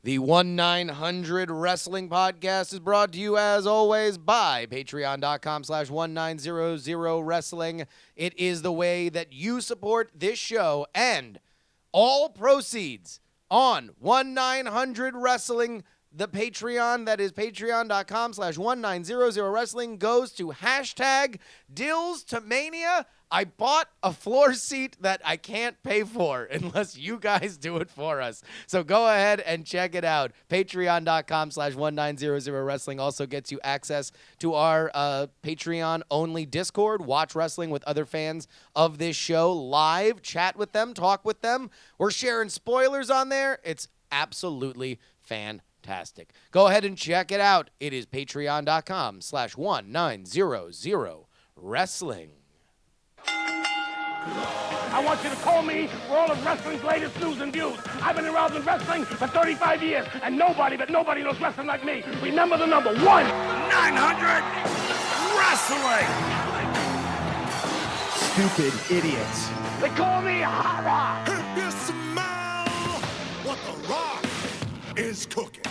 The 1900 Wrestling Podcast is brought to you, as always, by patreon.com/1900 Wrestling. It is the way that you support this show, and all proceeds on 1900 Wrestling, the Patreon, that is patreon.com/1900 Wrestling, goes to hashtag Dills to Mania. I bought a floor seat that I can't pay for unless you guys do it for us. So go ahead and check it out. Patreon.com/1900 Wrestling also gets you access to our Patreon-only Discord. Watch wrestling with other fans of this show live. Chat with them. Talk with them. We're sharing spoilers on there. It's absolutely fantastic. Go ahead and check it out. It is patreon.com/1900 Wrestling. I want you to call me for all of wrestling's latest news and views. I've been around in wrestling for 35 years, and nobody knows wrestling like me. Remember the number 1-900 Wrestling! Stupid idiots. They call me Hara! If you smell what the Rock is cooking.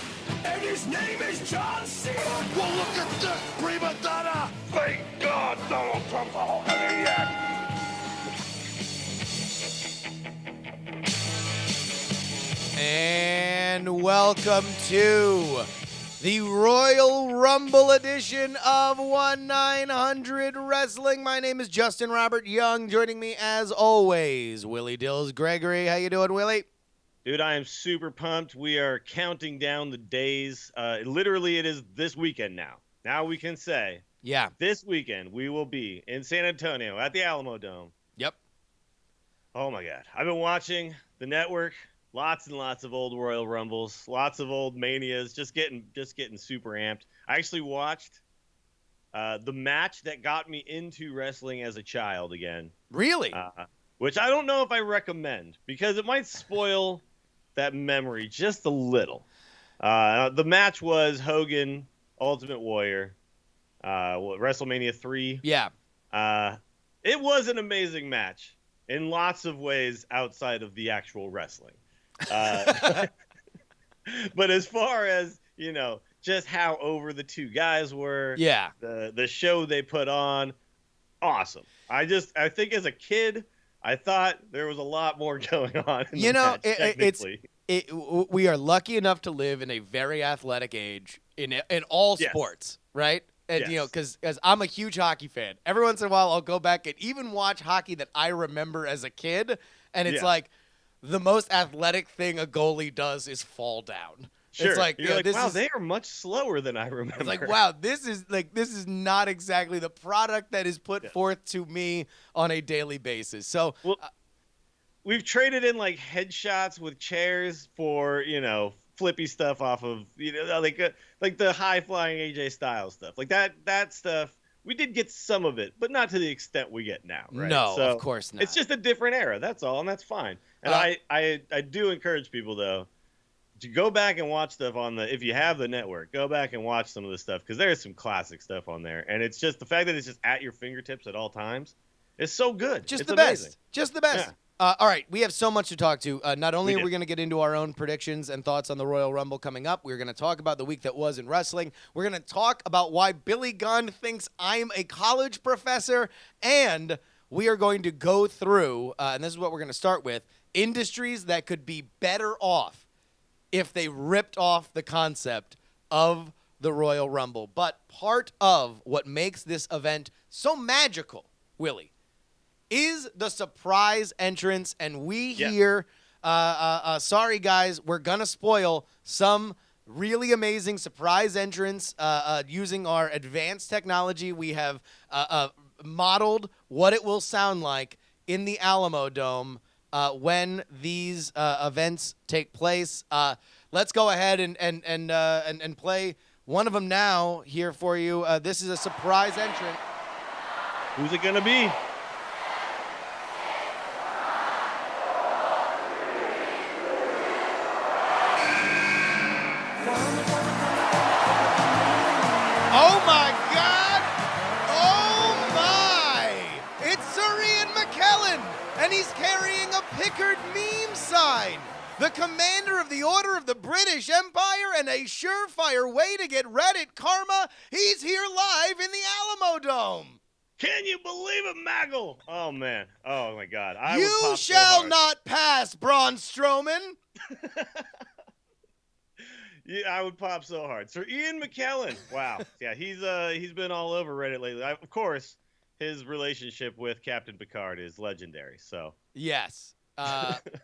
And his name is John Cena! Well, look at this prima donna! Thank God Donald Trump's a whole idiot! And welcome to the Royal Rumble edition of 1900 Wrestling. My name is Justin Robert Young. Joining me, as always, Willie Dills Gregory. How you doing, Willie? Dude, I am super pumped. We are counting down the days. Literally, it is this weekend now. Now we can say, Yeah. this weekend we will be in San Antonio at the Alamo Dome. Yep. Oh my God. I've been watching the network. Lots and lots of old Royal Rumbles, lots of old Manias, just getting super amped. I actually watched the match that got me into wrestling as a child again. Really? Which I don't know if I recommend because it might spoil that memory just a little. The match was Hogan, Ultimate Warrior, WrestleMania 3. Yeah. It was an amazing match in lots of ways outside of the actual wrestling. But as far as, just how over the two guys were, Yeah. the show they put on, awesome. I think as a kid, I thought there was a lot more going on in the match, technically. We are lucky enough to live in a very athletic age in all Yes. sports, right? And, Yes. because I'm a huge hockey fan. Every once in a while, I'll go back and even watch hockey that I remember as a kid, and it's Yeah. like the most athletic thing a goalie does is fall down. Sure. It's like, You're like, this wow, is, they are much slower than I remember. it's like, wow, this is not exactly the product that is put forth to me on a daily basis. So, Well, we've traded in like headshots with chairs for, flippy stuff off of, like the high flying AJ Styles stuff. Like that stuff. We did get some of it, but not to the extent we get now, right? No, So of course not. It's just a different era. That's all, and that's fine. And I do encourage people though to go back and watch stuff if you have the network, go back and watch some of the stuff because there's some classic stuff on there, and it's just the fact that it's just at your fingertips at all times. It's so good. Just it's the amazing. best. Just the best. Yeah. All right, we have so much to talk to. Not only We are we do. going to get into our own predictions and thoughts on the Royal Rumble coming up, we're going to talk about the week that was in wrestling. We're going to talk about why Billy Gunn thinks I'm a college professor, and we are going to go through, and this is what we're going to start with, industries that could be better off if they ripped off the concept of the Royal Rumble. But part of what makes this event so magical, Willie, is the surprise entrance, and we here, sorry guys, we're gonna spoil some really amazing surprise entrance using our advanced technology. We have modeled what it will sound like in the Alamo Dome when these events take place. Let's go ahead and play one of them now here for you. This is a surprise entrant. Who's it gonna be? Oh my God! Oh my! It's Sir Ian McKellen, and he's carrying a Pickard meme sign. the commander of the Order of the British Empire, and a surefire way to get Reddit karma. He's here live in the Alamo Dome. Can you believe it, Maggle? Oh, man. Oh, my God. I would You pop shall so hard. not pass, Braun Strowman. Yeah, I would pop so hard. Sir Ian McKellen. Wow. Yeah, he's been all over Reddit lately. Of course, his relationship with Captain Picard is legendary. So Yes.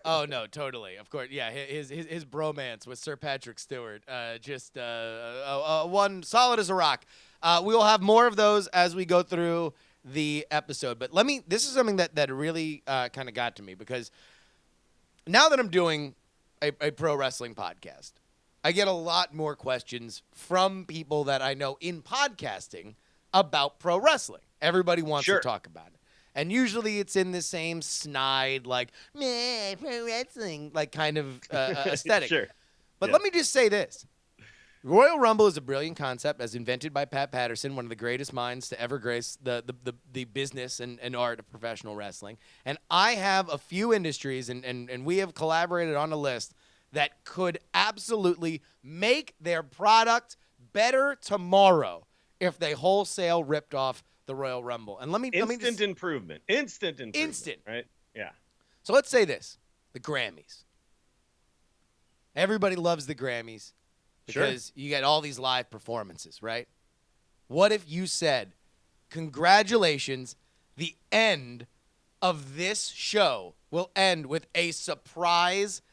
Oh no, totally. Of course, yeah. His bromance with Sir Patrick Stewart, just one solid as a rock. We will have more of those as we go through the episode. But this is something that really kind of got to me, because now that I'm doing a pro wrestling podcast, I get a lot more questions from people that I know in podcasting about pro wrestling. Everybody wants to talk about it. And usually it's in the same snide, like, meh, pro wrestling, like kind of aesthetic. Sure. But let me just say this. Royal Rumble is a brilliant concept, as invented by Pat Patterson, one of the greatest minds to ever grace the business and art of professional wrestling. And I have a few industries, and we have collaborated on a list that could absolutely make their product better tomorrow if they wholesale ripped off the Royal Rumble. And let me just, improvement. Instant improvement. Instant. Right? Yeah. So let's say this. The Grammys. Everybody loves the Grammys because you get all these live performances, right? What if you said, congratulations, the end of this show will end with a surprise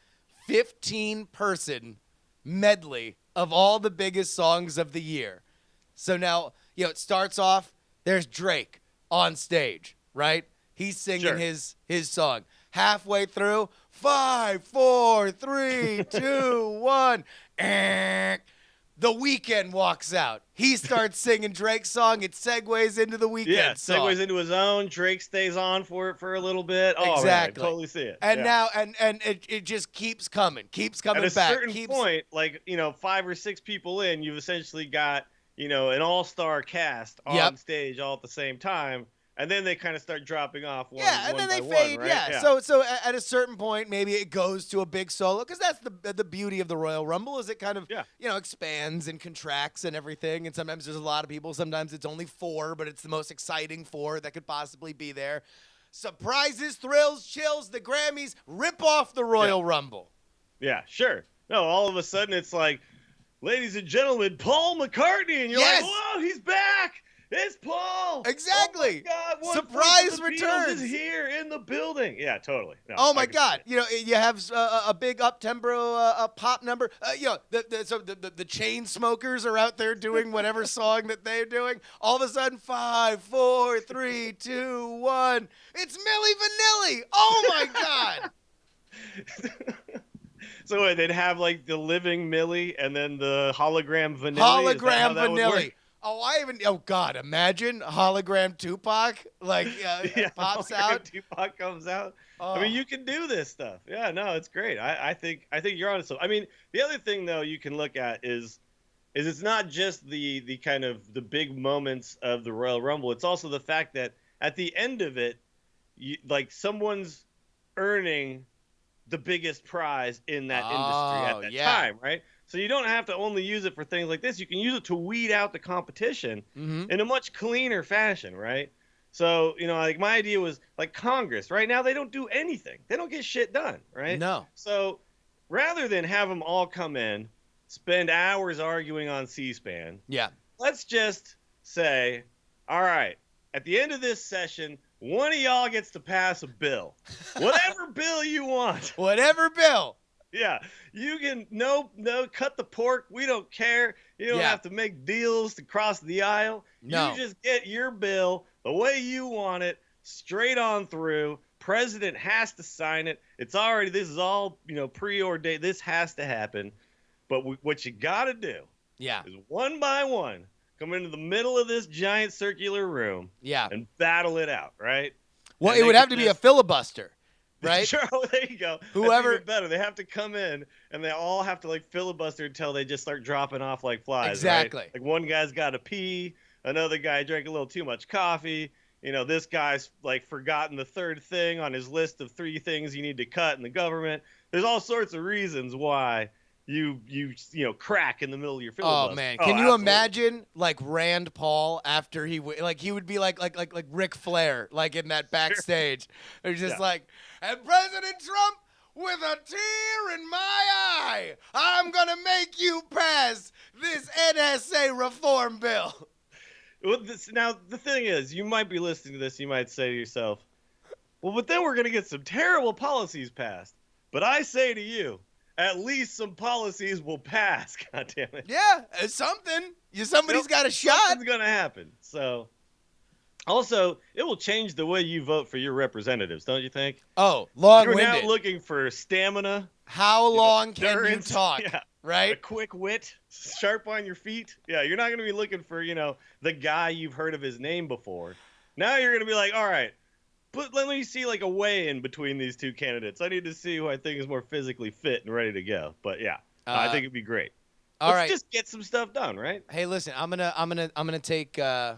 15-person medley of all the biggest songs of the year. So now, it starts off, there's Drake on stage, right? He's singing his song. Halfway through, 5, 4, 3, 2, 1. The Weeknd walks out. He starts singing Drake's song. It segues into the Weeknd song. Segues into his own. Drake stays on for it for a little bit. Oh, exactly. Man, I totally see it. And now, and it just keeps coming back. At a certain point, 5 or 6 people in, you've essentially got, an all-star cast on stage all at the same time, and then they kind of start dropping off one and then they fade, one, right? Yeah. So at a certain point, maybe it goes to a big solo, because that's the beauty of the Royal Rumble, is it kind of, expands and contracts and everything, and sometimes there's a lot of people, sometimes it's only 4, but it's the most exciting 4 that could possibly be there. Surprises, thrills, chills, the Grammys rip off the Royal Rumble. Yeah, sure. No, all of a sudden it's like, ladies and gentlemen, Paul McCartney, and you're like, whoa, he's back! It's Paul! Exactly! Oh my God, surprise returns! Is here in the building. Yeah, totally. No, oh my God! You have a big up-tempo pop number. The chain smokers are out there doing whatever song that they're doing. All of a sudden, 5, 4, 3, 2, 1. It's Milli Vanilli! Oh my God! So wait, they'd have like the living Millie and then the hologram Vanilli? Hologram Vanilli. Oh God, imagine hologram Tupac pops out. Tupac comes out. I mean, you can do this stuff. Yeah, no, it's great. I think you're on it. I mean, the other thing though you can look at is it's not just the kind of the big moments of the Royal Rumble. It's also the fact that at the end of it, someone's earning the biggest prize in that industry at that time, right? So you don't have to only use it for things like this. You can use it to weed out the competition in a much cleaner fashion, right? So, my idea was like Congress. Right now, they don't do anything. They don't get shit done, right? No. So rather than have them all come in, spend hours arguing on C-SPAN, let's just say, all right, at the end of this session, one of y'all gets to pass a bill. Whatever bill you want. Whatever bill. Yeah. You can no cut the pork. We don't care. You don't have to make deals to cross the aisle. No. You just get your bill the way you want it, straight on through. President has to sign it. This is all, preordained. This has to happen. But what you got to do is one by one, come into the middle of this giant circular room and battle it out, right? Well, it would have to be a filibuster, right? Sure, there you go. Whoever That's even better. They have to come in and they all have to filibuster until they just start dropping off like flies. Exactly. Right? Like one guy's got to pee, another guy drank a little too much coffee. this guy's like forgotten the third thing on his list of 3 things you need to cut in the government. There's all sorts of reasons why you crack in the middle of your Oh filibuster. man, can you imagine like Rand Paul after he would be like Ric Flair like in that backstage. They're just like, and President Trump, with a tear in my eye, I'm gonna make you pass this NSA reform bill. Well, now the thing is, you might be listening to this, you might say to yourself, well, but then we're gonna get some terrible policies passed. But I say to you, at least some policies will pass. God damn it. Yeah, it's something. Somebody's got a shot. Something's gonna happen. So, also, it will change the way you vote for your representatives, don't you think? Oh, long-winded. You're now looking for stamina. How long can you endurance, talk? Yeah, right? A quick wit, sharp on your feet. Yeah, you're not gonna be looking for the guy you've heard of his name before. Now you're gonna be like, all right. But let me see like a weigh-in between these 2 candidates. I need to see who I think is more physically fit and ready to go. But yeah, I think it'd be great. Let's just get some stuff done, right? Hey, listen, I'm gonna take I'm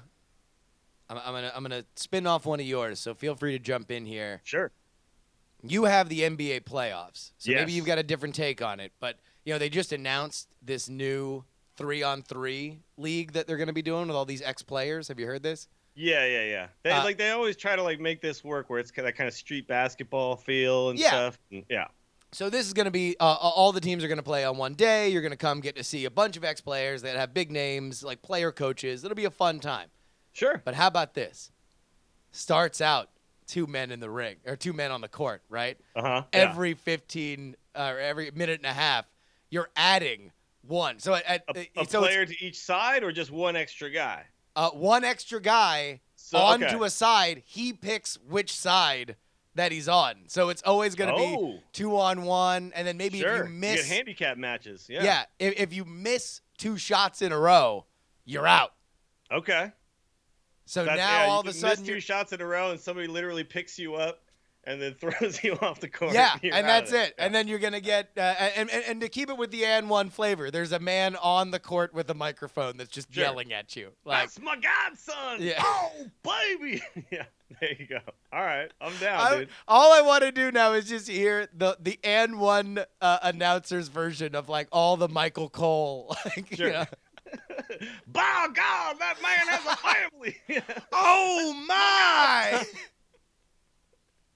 gonna spin off one of yours. So feel free to jump in here. Sure. You have the NBA playoffs, so Yes. maybe you've got a different take on it. But they just announced this new 3-on-3 league that they're gonna be doing with all these ex-players. Have you heard this? Yeah. They always try to make this work where it's that kind of street basketball feel and stuff. Yeah. So this is going to be all the teams are going to play on one day. You're going to come get to see a bunch of ex-players that have big names, like player coaches. It'll be a fun time. Sure. But how about this? Starts out 2 men in the ring or 2 men on the court, right? Every 15 or every minute and a half, you're adding one. So a player to each side or just one extra guy? One extra guy onto a side. He picks which side that he's on. So it's always going to be 2-on-1, and then maybe if you miss, you get handicap matches. Yeah. Yeah. If you miss 2 shots in a row, you're out. Okay. So now all of a sudden, miss 2 shots in a row, and somebody literally picks you up and then throws you off the court. Yeah, and that's it. Yeah. And then you're gonna get and to keep it with the and one flavor, there's a man on the court with a microphone that's just yelling at you. Like, that's my godson. Yeah. Oh, baby. Yeah, there you go. All right, I'm down, dude. All I want to do now is just hear the and one announcer's version of like all the Michael Cole. Like, sure. By God, that man has a family. Oh my.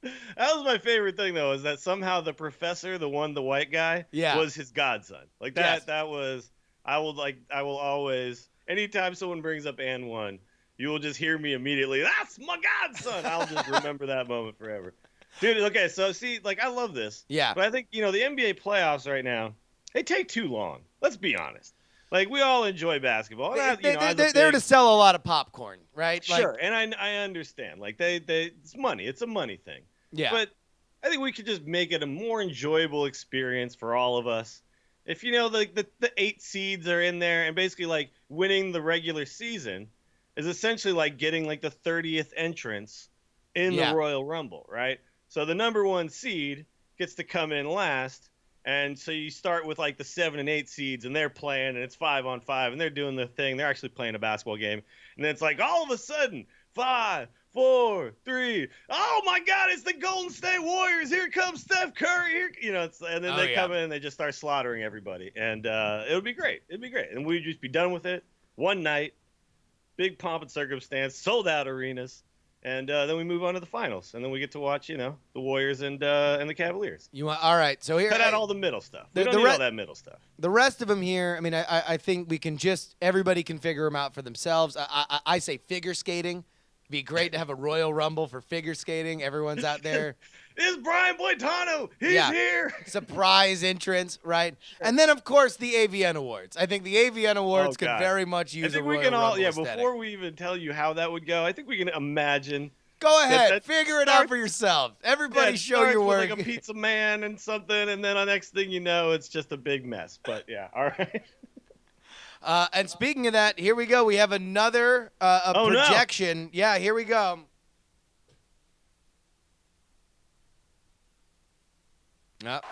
That was my favorite thing, though, is that somehow the professor, the white guy, was his godson. Like that. Yes. That was. I will always. Anytime someone brings up and one, you will just hear me immediately. That's my godson. I'll just remember that moment forever, dude. Okay, so see, like I love this. Yeah. But I think the NBA playoffs right now, they take too long. Let's be honest. Like we all enjoy basketball. They're there to sell a lot of popcorn, right? Sure, and I understand. Like they it's money. It's a money thing. Yeah. But I think we could just make it a more enjoyable experience for all of us. If the 8 seeds are in there, and basically like winning the regular season is essentially like getting like the 30th entrance in the Royal Rumble, right? So the number 1 seed gets to come in last. And so you start with like the 7 and 8 seeds, and they're playing, and it's 5-on-5, and they're doing the thing. They're actually playing a basketball game, and then it's like all of a sudden 5, 4, 3. Oh my God! It's the Golden State Warriors. Here comes Steph Curry. Here, and then they come in and they just start slaughtering everybody, and it would be great. It'd be great, and we'd just be done with it. One night, big pomp and circumstance, sold out arenas. And then we move on to the finals, and then we get to watch, the Warriors and the Cavaliers. All right? So here, cut out all the middle stuff. We don't need all that middle stuff. The rest of them here, I mean, I think we can everybody can figure them out for themselves. I say figure skating. It'd be great to have a Royal Rumble for figure skating. Everyone's out there. It's Brian Boitano. He's here. Surprise entrance, right? Sure. And then, of course, the AVN Awards. I think the AVN Awards could very much use a Royal Rumble aesthetic. Before we even tell you how that would go, I think we can imagine. Go ahead. Figure it out for yourself. Everybody show your work. With like a pizza man and something, and then the next thing you know, it's just a big mess. But, yeah, all right. And speaking of that, here we go. We have another projection. No. Yeah, here we go. Yep.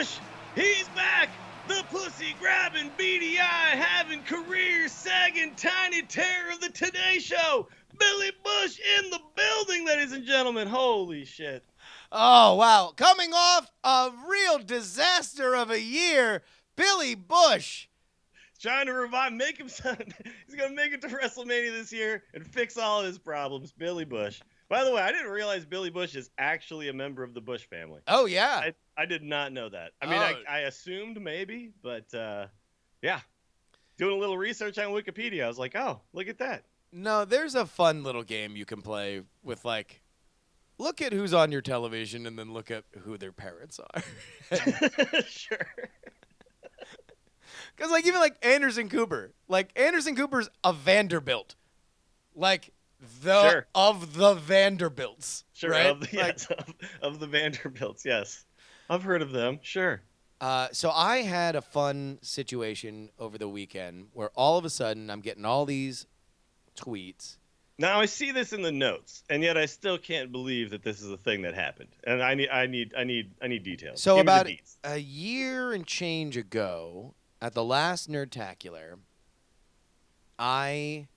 Bush, he's back. The pussy grabbing, beady eye having, career sagging, tiny terror of the Today Show. Billy Bush in the building, ladies and gentlemen. Holy shit. Oh, wow. Coming off a real disaster of a year, Billy Bush. Trying to revive, make him sound, he's going to make it to WrestleMania this year and fix all his problems. Billy Bush. By the way, I didn't realize Billy Bush is actually a member of the Bush family. Oh, yeah. I did not know that. I mean, I assumed maybe, but yeah. Doing a little research on Wikipedia, I was like, oh, look at that. No, there's a fun little game you can play with, like, look at who's on your television and then look at who their parents are. Sure. Because, like, even, like, Anderson Cooper. Like, Anderson Cooper's a Vanderbilt. Like, of the Vanderbilts. Sure, right? of the Vanderbilts, yes. I've heard of them, sure. So I had a fun situation over the weekend where all of a sudden I'm getting all these tweets. Now I see this in the notes, and yet I still can't believe that this is a thing that happened. And I need details. So Give me the about deets. a year and change ago, at the last Nerdtacular, I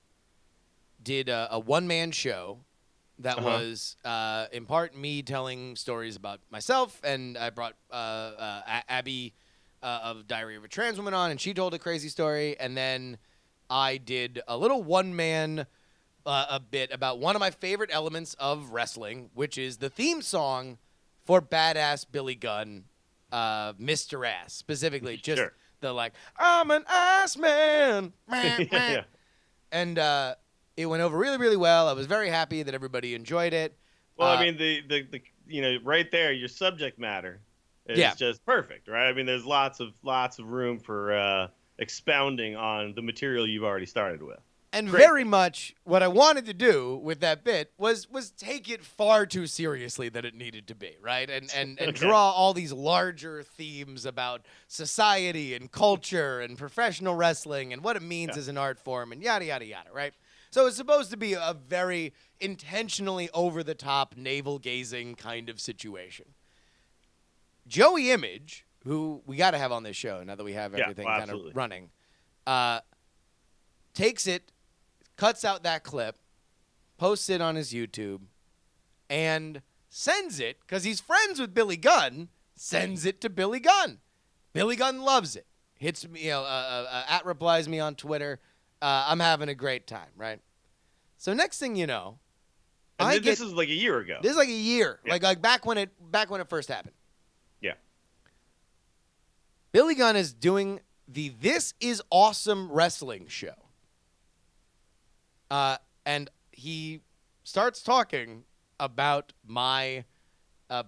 did a one-man show that was in part me telling stories about myself, and I brought Abby of Diary of a Trans Woman on, and she told a crazy story, and then I did a little one-man a bit about one of my favorite elements of wrestling, which is the theme song for Badass Billy Gunn, Mr. Ass, specifically just the like, I'm an ass man. Yeah. And it went over really, really well. I was very happy that everybody enjoyed it. Well, I mean, the right there, your subject matter is just perfect, right? I mean, there's lots of room for expounding on the material you've already started with. And very much what I wanted to do with that bit was take it far too seriously than it needed to be, right? And draw all these larger themes about society and culture and professional wrestling and what it means as an art form and yada, yada, yada, right? So it's supposed to be a very intentionally over-the-top, navel-gazing kind of situation. Joey Image, who we got to have on this show now that we have everything kind of running, takes it, cuts out that clip, posts it on his YouTube, and sends it, because he's friends with Billy Gunn, sends it to Billy Gunn. Billy Gunn loves it. Hits me, at replies me on Twitter. I'm having a great time, right? So next thing you know, this is like a year ago. This is like a year, like back when it first happened. Yeah. Billy Gunn is doing the This Is Awesome Wrestling show. And he starts talking about my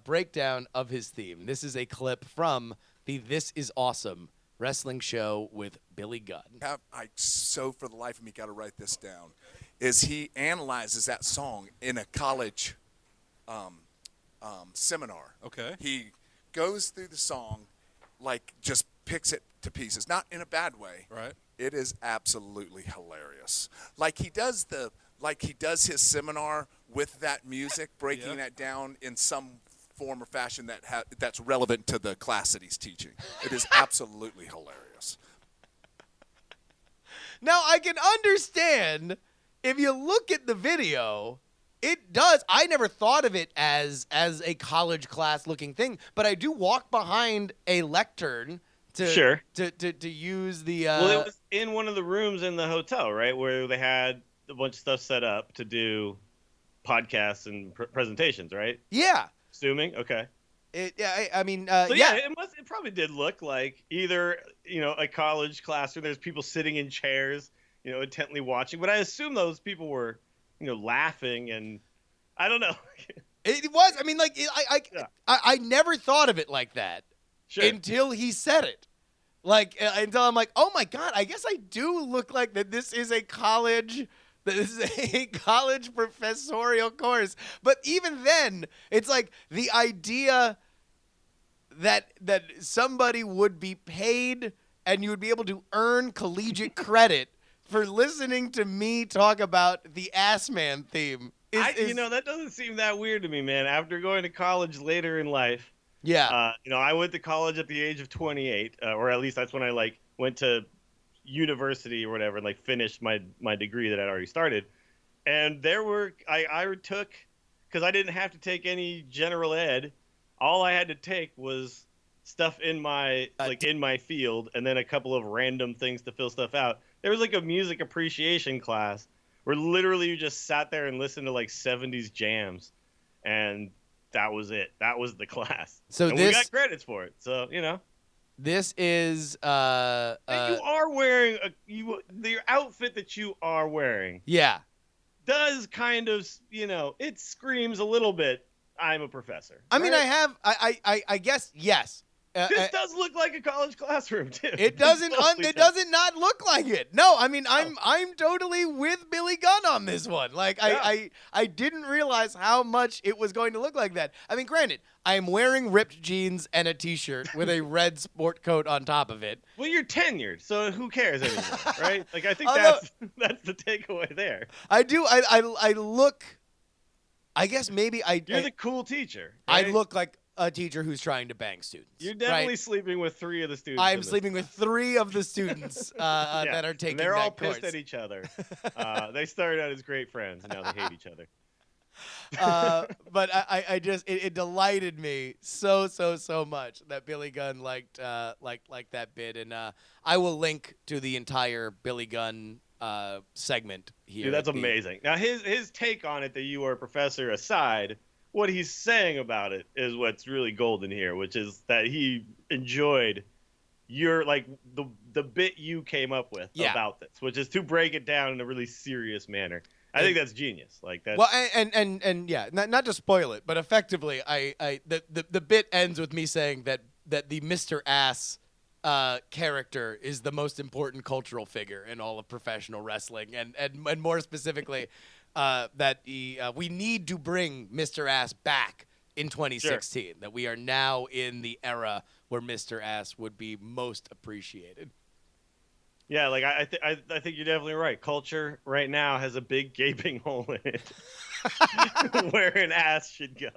breakdown of his theme. This is a clip from the This Is Awesome Wrestling show with Billy Gunn. So for the life of me, got to write this down. Is he analyzes that song in a college seminar. Okay. He goes through the song, like just picks it to pieces, not in a bad way. Right. It is absolutely hilarious. Like he does his seminar with that music, breaking that down in some form or fashion that's relevant to the class that he's teaching. It is absolutely hilarious. Now I can understand if you look at the video, it does. I never thought of it as a college class looking thing, but I do walk behind a lectern to use the. Well, it was in one of the rooms in the hotel, right, where they had a bunch of stuff set up to do podcasts and presentations, right? Yeah. Assuming, okay. I mean, it probably did look like either a college classroom. There's people sitting in chairs, intently watching. But I assume those people were, laughing, and I don't know. It was. I mean, like I never thought of it like that until he said it. Like until I'm like, oh my God, I guess I do look like that. This is a college. This is a college professorial course. But even then, it's like the idea that somebody would be paid and you would be able to earn collegiate credit for listening to me talk about the Ass Man theme. That doesn't seem that weird to me, man. After going to college later in life, Yeah. I went to college at the age of 28, or at least that's when I went to university or whatever, and finished my degree that I'd already started. And I took, because I didn't have to take any general ed. All I had to take was stuff in my in my field, and then a couple of random things to fill stuff out. There was a music appreciation class where literally you just sat there and listened to 70s jams, and that was it. That was the class. So and we got credits for it. So this is you are wearing the outfit that you are wearing. Yeah. Does kind of it screams a little bit. I'm a professor. I mean, I guess yes. This does look like a college classroom too. It doesn't. It doesn't not look like it. No, I mean, I'm totally with Billy Gunn on this one. I didn't realize how much it was going to look like that. I mean, granted, I am wearing ripped jeans and a T-shirt with a red sport coat on top of it. Well, you're tenured, so who cares anymore, right? I think that's the takeaway there. I do. I look. I guess maybe You're the cool teacher. Right? I look like a teacher who's trying to bang students. You're definitely sleeping with 3 of the students. I'm sleeping with 3 of the students that are taking. They're all course. pissed at each other. They started out as great friends, and now they hate each other. But I just it delighted me so much that Billy Gunn liked that bit, and I will link to the entire Billy Gunn segment here. Dude, that's amazing. Now his take on it, that you are a professor aside, what he's saying about it is what's really golden here, which is that he enjoyed your the bit you came up with about this, which is to break it down in a really serious manner. I think that's genius. That's... Well, and yeah, not to spoil it, but effectively, the bit ends with me saying that the Mr. Ass character is the most important cultural figure in all of professional wrestling, and more specifically, that we need to bring Mr. Ass back in 2016. Sure. That we are now in the era where Mr. Ass would be most appreciated. Yeah, I think you're definitely right. Culture right now has a big gaping hole in it where an ass should go.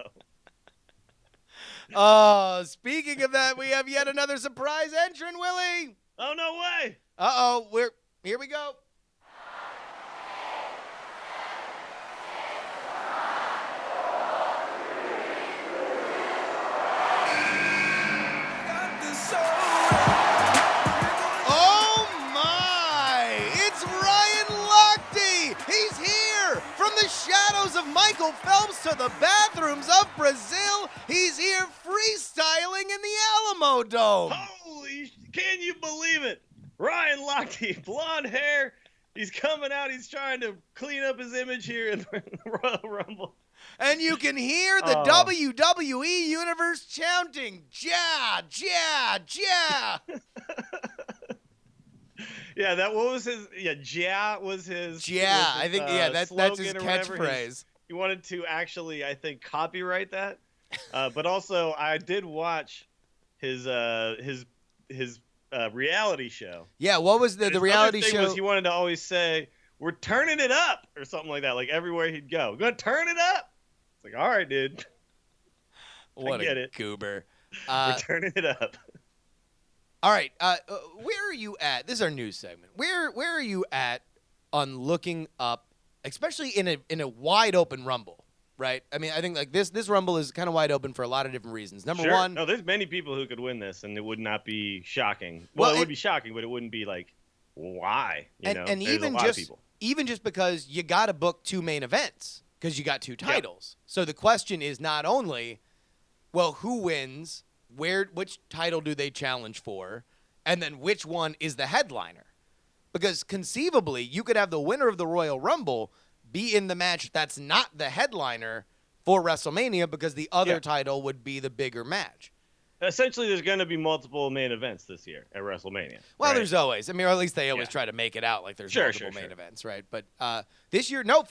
Oh, speaking of that, we have yet another surprise entrant, Willie. Oh, no way. Here we go. Shadows of Michael Phelps to the bathrooms of Brazil. He's here freestyling in the Alamo Dome. Holy, can you believe it? Ryan Lochte, blonde hair. He's coming out. He's trying to clean up his image here in the Royal Rumble. And you can hear the WWE Universe chanting, "Ja, ja, ja." Yeah, what was his? Yeah, "Ja" was his. Yeah, I think that's his catchphrase. He wanted to actually, I think, copyright that. But also, I did watch his reality show. Yeah, what was the reality show? Was he wanted to always say, "We're turning it up" or something like that. Like everywhere he'd go, "We're gonna turn it up." It's like, all right, dude. What a goober. We're turning it up. All right, where are you at? This is our news segment. Where are you at on looking up, especially in a wide open Rumble, right? I mean, I think this Rumble is kind of wide open for a lot of different reasons. Number one, no, there's many people who could win this, and it would not be shocking. Well, it would be shocking, but it wouldn't be like, why? And even just because you got to book 2 main events because you got 2 titles. Yep. So the question is not only, well, who wins? Which title do they challenge for, and then which one is the headliner? Because conceivably, you could have the winner of the Royal Rumble be in the match that's not the headliner for WrestleMania because the other title would be the bigger match. Essentially, there's going to be multiple main events this year at WrestleMania. Well, there's always. I mean, or at least they always try to make it out like there's multiple main events, right? But this year, no.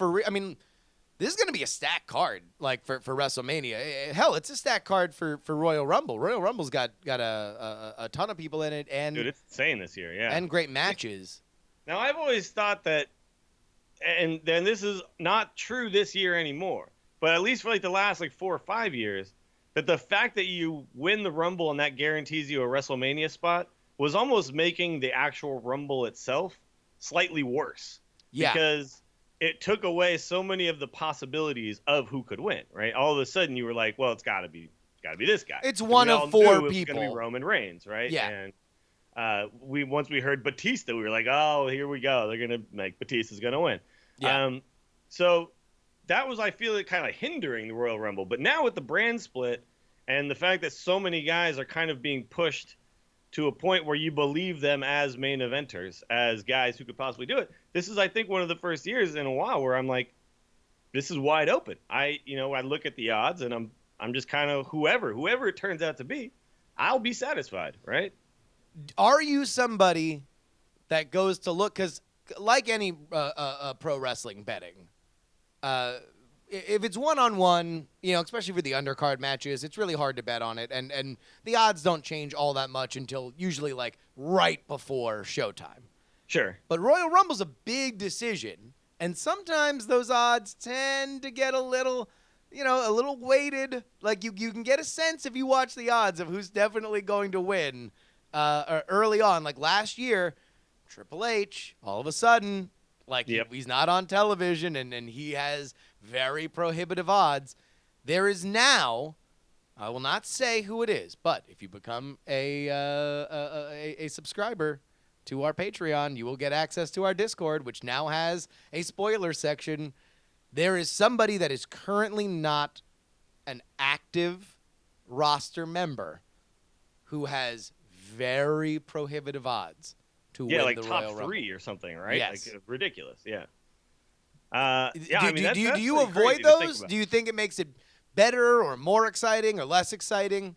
This is going to be a stacked card, like for WrestleMania. Hell, it's a stacked card for Royal Rumble. Royal Rumble's got a ton of people in it, and dude, it's insane this year, yeah, and great matches. Now, I've always thought that, and then this is not true this year anymore, but at least for the last 4 or 5 years, that the fact that you win the Rumble and that guarantees you a WrestleMania spot was almost making the actual Rumble itself slightly worse. Yeah. Because it took away so many of the possibilities of who could win, right? All of a sudden you were like, well, it's got to be this guy. It's 'Cause one we of all 4 knew it was people. going to be Roman Reigns, right? Yeah. And once we heard Batista, we were like, oh, here we go. They're going to make Batista's going to win. Yeah. So that was, I feel, kind of hindering the Royal Rumble. But now with the brand split and the fact that so many guys are kind of being pushed to a point where you believe them as main eventers, as guys who could possibly do it, this is, I think, one of the first years in a while where I'm like, this is wide open. I look at the odds and I'm just kind of whoever it turns out to be, I'll be satisfied, right? Are you somebody that goes to look, because like any pro wrestling betting, if it's one-on-one, especially for the undercard matches, it's really hard to bet on it, and the odds don't change all that much until usually like right before showtime. Sure. But Royal Rumble's a big decision, and sometimes those odds tend to get a little weighted. Like you can get a sense if you watch the odds of who's definitely going to win early on. Like last year, Triple H, all of a sudden, he's not on television, and he has very prohibitive odds. There is now, I will not say who it is, but if you become a subscriber to our Patreon, you will get access to our Discord, which now has a spoiler section. There is somebody that is currently not an active roster member who has very prohibitive odds to win like the top Royal 3 Rumble. or something, right? Yes. Like ridiculous. Yeah. Do you avoid those? Do you think it makes it better or more exciting or less exciting?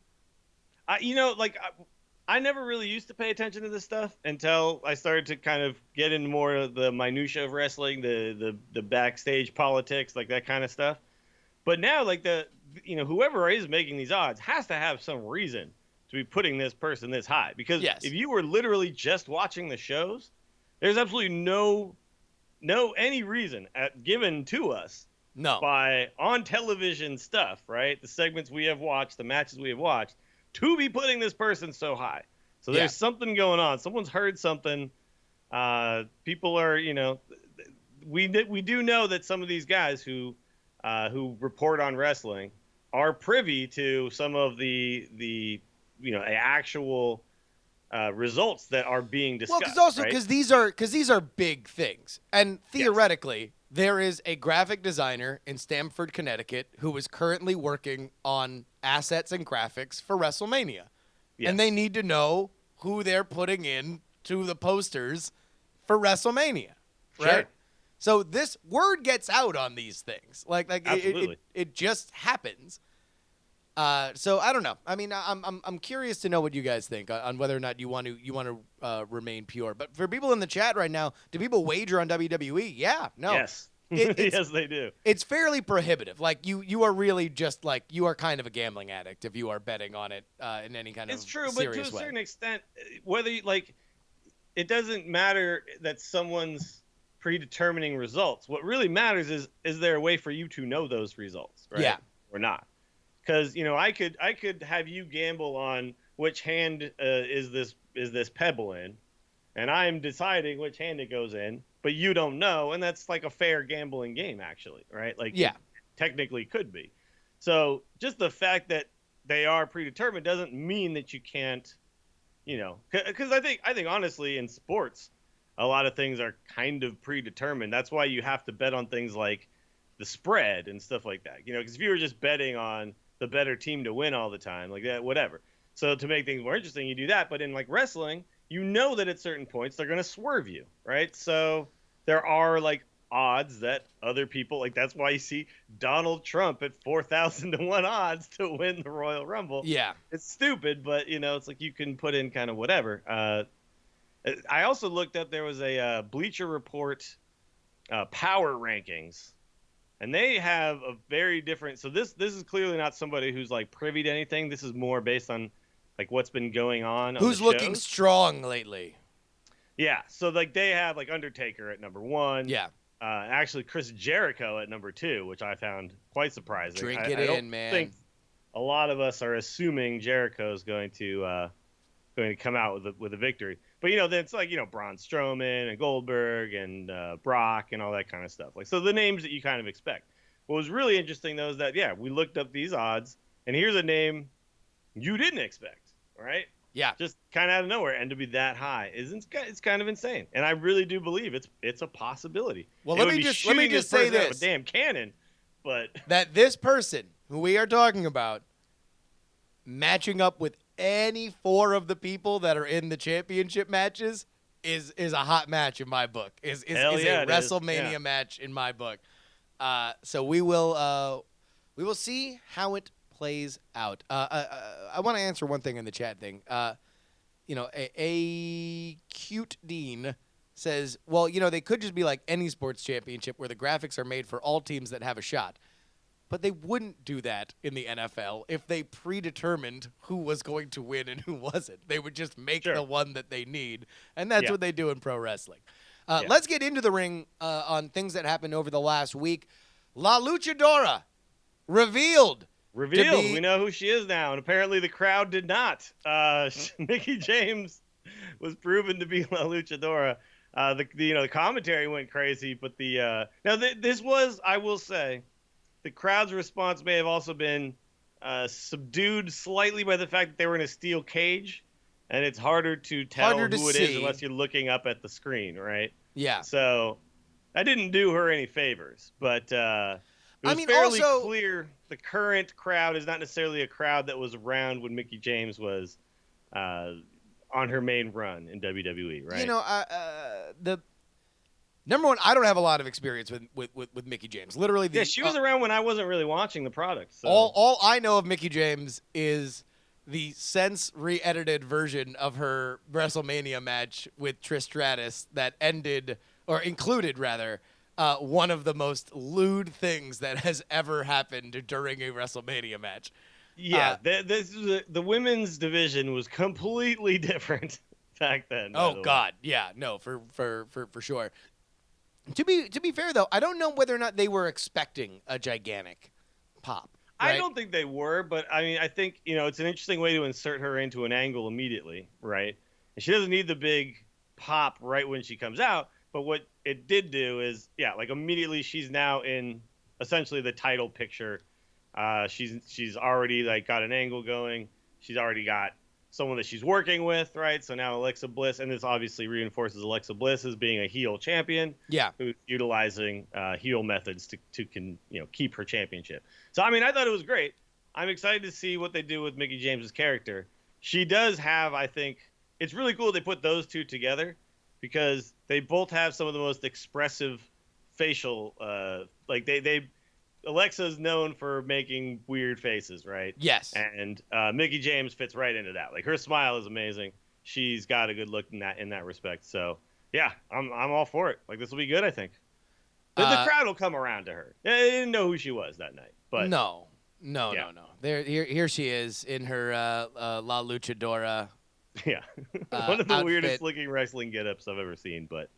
I never really used to pay attention to this stuff until I started to kind of get into more of the minutia of wrestling, the backstage politics, like that kind of stuff. But now, like whoever is making these odds has to have some reason to be putting this person this high. Because if you were literally just watching the shows, there's absolutely no any reason given to us by on television stuff, right? The segments we have watched, the matches we have watched, to be putting this person so high. So there's something going on. Someone's heard something. People are, we do know that some of these guys who report on wrestling are privy to some of the actual results that are being discussed. Well, because these are big things, and theoretically, there is a graphic designer in Stamford, Connecticut, who is currently working on assets and graphics for WrestleMania, and they need to know who they're putting in to the posters for WrestleMania, right? Sure. So this word gets out on these things, like it just happens. So I don't know. I mean, I'm curious to know what you guys think on whether or not you want to remain pure. But for people in the chat right now, do people wager on WWE? Yeah, no. Yes. Yes, they do. It's fairly prohibitive. Like you are really just like you are kind of a gambling addict if you are betting on it in any kind of It's true, serious but to a way. certain extent, whether it doesn't matter that someone's predetermining results. What really matters is there a way for you to know those results, right? Yeah. Or not? Because I could have you gamble on which hand is this pebble in, and I'm deciding which hand it goes in, but you don't know, and that's like a fair gambling game, actually, right? Like, it technically could be. So just the fact that they are predetermined doesn't mean that you can't, because I think honestly in sports, a lot of things are kind of predetermined. That's why you have to bet on things like the spread and stuff like that. Because if you were just betting on the better team to win all the time, like that, whatever. So to make things more interesting, you do that. But in like wrestling, that at certain points they're going to swerve you, right? So there are like odds that other people, like that's why you see Donald Trump at 4,000 to 1 odds to win the Royal Rumble. Yeah. It's stupid, but it's like you can put in kind of whatever. I also looked up, there was a Bleacher Report power rankings, and they have a very different. So this is clearly not somebody who's like privy to anything. This is more based on like what's been going on. Who's the looking shows. strong lately? Yeah, so like they have like Undertaker at number 1. Yeah. Actually, Chris Jericho at number 2, which I found quite surprising. Drink I it don't in, man. think a lot of us are assuming Jericho's going to come out with a victory. But then it's like Braun Strowman and Goldberg and Brock and all that kind of stuff. Like, so the names that you kind of expect. What was really interesting though is that we looked up these odds, and here's a name you didn't expect, right? Yeah, just kind of out of nowhere, and to be that high it's kind of insane. And I really do believe it's a possibility. Well, let me just say this: out of a damn cannon, but that this person who we are talking about matching up with any 4 of the people that are in the championship matches is a hot match in my book. Is a WrestleMania match in my book. So we will see how it plays out. I want to answer one thing in the chat thing. A cute Dean says, well, they could just be like any sports championship where the graphics are made for all teams that have a shot. But they wouldn't do that in the NFL if they predetermined who was going to win and who wasn't. They would just make the one that they need, and that's what they do in pro wrestling. Let's get into the ring on things that happened over the last week. La Luchadora revealed. We know who she is now, and apparently the crowd did not. Mickie James was proven to be La Luchadora. The commentary went crazy, but this was, I will say, the crowd's response may have also been subdued slightly by the fact that they were in a steel cage, and it's harder to tell who it is unless you're looking up at the screen, right? Yeah. So that didn't do her any favors, but it was fairly clear the current crowd is not necessarily a crowd that was around when Mickie James was on her main run in WWE, right? The number one, I don't have a lot of experience with Mickie James. Literally, she was around when I wasn't really watching the product. So. All I know of Mickie James is the since re-edited version of her WrestleMania match with Trish Stratus that included one of the most lewd things that has ever happened during a WrestleMania match. Yeah, the women's division was completely different back then. Oh God, yeah, no, for sure. To be fair though, I don't know whether or not they were expecting a gigantic pop. Right? I don't think they were, but I mean, I think it's an interesting way to insert her into an angle immediately, right? And she doesn't need the big pop right when she comes out, but what it did do is, like immediately she's now in essentially the title picture. She's already got an angle going. She's already got someone that she's working with, right? So now Alexa Bliss, and this obviously reinforces Alexa Bliss as being a heel champion. Yeah, who's utilizing heel methods to keep her championship. So I mean, I thought it was great. I'm excited to see what they do with Mickie James's character. She does have, I think, it's really cool they put those two together because they both have some of the most expressive facial, Alexa's known for making weird faces, right? Yes. And Mickie James fits right into that. Like her smile is amazing. She's got a good look in that respect. So yeah, I'm all for it. Like this will be good, I think. The crowd will come around to her. They didn't know who she was that night, but no. Here she is in her La Luchadora. Yeah, one of the outfit. weirdest looking wrestling get-ups I've ever seen. But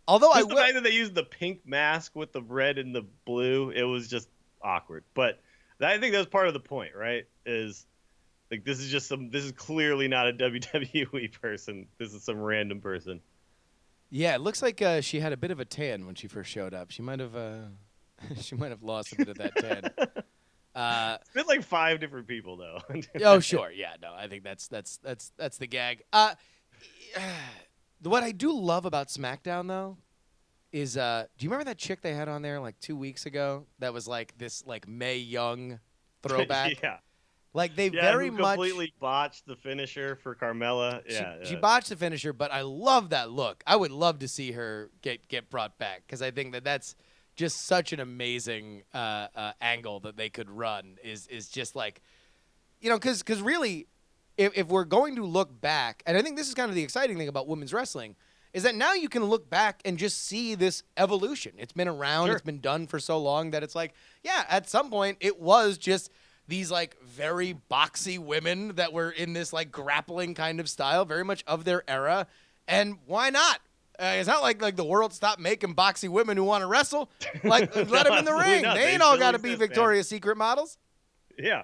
although the fact that they used the pink mask with the red and the blue, it was just awkward. But I think that's part of the point, right? Is like this is clearly not a WWE person. This is some random person. Yeah, it looks like she had a bit of a tan when she first showed up. She might have lost a bit of that tan. It's been like 5 different people though. Oh sure, yeah, no, I think that's the gag. What I do love about SmackDown though is do you remember that chick they had on there like 2 weeks ago that was like this like Mae Young throwback? Yeah. Like they who very much completely botched the finisher for Carmella. She botched the finisher, but I love that look. I would love to see her get brought back because I think that's just such an amazing angle that they could run. Is just like, because really, if we're going to look back, and I think this is kind of the exciting thing about women's wrestling, is that now you can look back and just see this evolution. It's been around, It's been done for so long that it's like, yeah, at some point it was just these like very boxy women that were in this like grappling kind of style, very much of their era. And why not? It's not like the world stopped making boxy women who want to wrestle. Like, let them in the ring. They ain't all got to be Victoria's Secret models. Yeah.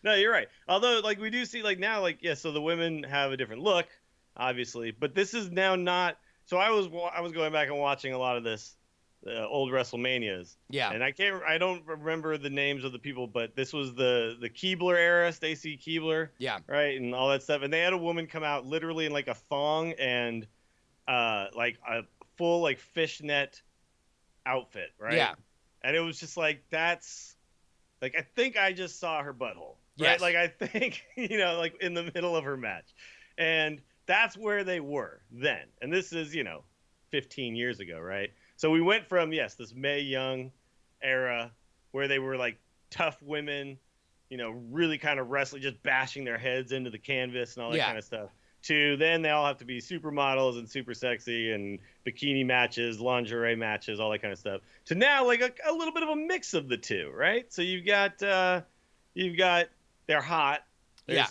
No, you're right. Although, like, we do see, like, now, like, yeah, so the women have a different look, obviously, but this is now not. So I was going back and watching a lot of this old WrestleManias. Yeah. And I don't remember the names of the people, but this was the Keebler era, Stacy Keebler. Yeah. Right, and all that stuff. And they had a woman come out literally in like a thong and like a full like fishnet outfit, right? Yeah. And it was just like, that's like, I think I just saw her butthole, right? Yes. Like, I think, like in the middle of her match. And that's where they were then. And this is, 15 years ago, right? So we went from, yes, this Mae Young era where they were like tough women, really kind of wrestling, just bashing their heads into the canvas and all that kind of stuff, to then they all have to be supermodels and super sexy and bikini matches, lingerie matches, all that kind of stuff, to now like a little bit of a mix of the two, right? So you've got they're hot,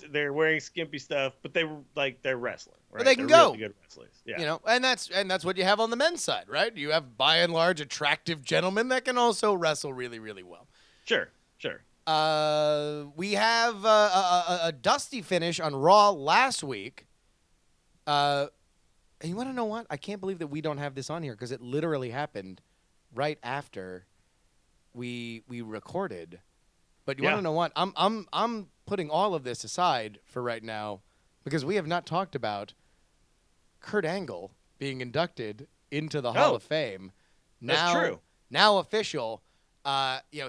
they're wearing skimpy stuff, but they're wrestling, right? But they can they're go. really good wrestlers. Yeah. And that's what you have on the men's side, right? You have by and large attractive gentlemen that can also wrestle really, really well. Sure. We have a dusty finish on Raw last week. And you want to know what? I can't believe that we don't have this on here because it literally happened right after we recorded. But you want to know what? I'm putting all of this aside for right now because we have not talked about Kurt Angle being inducted into the Hall of Fame. That's true. Now official.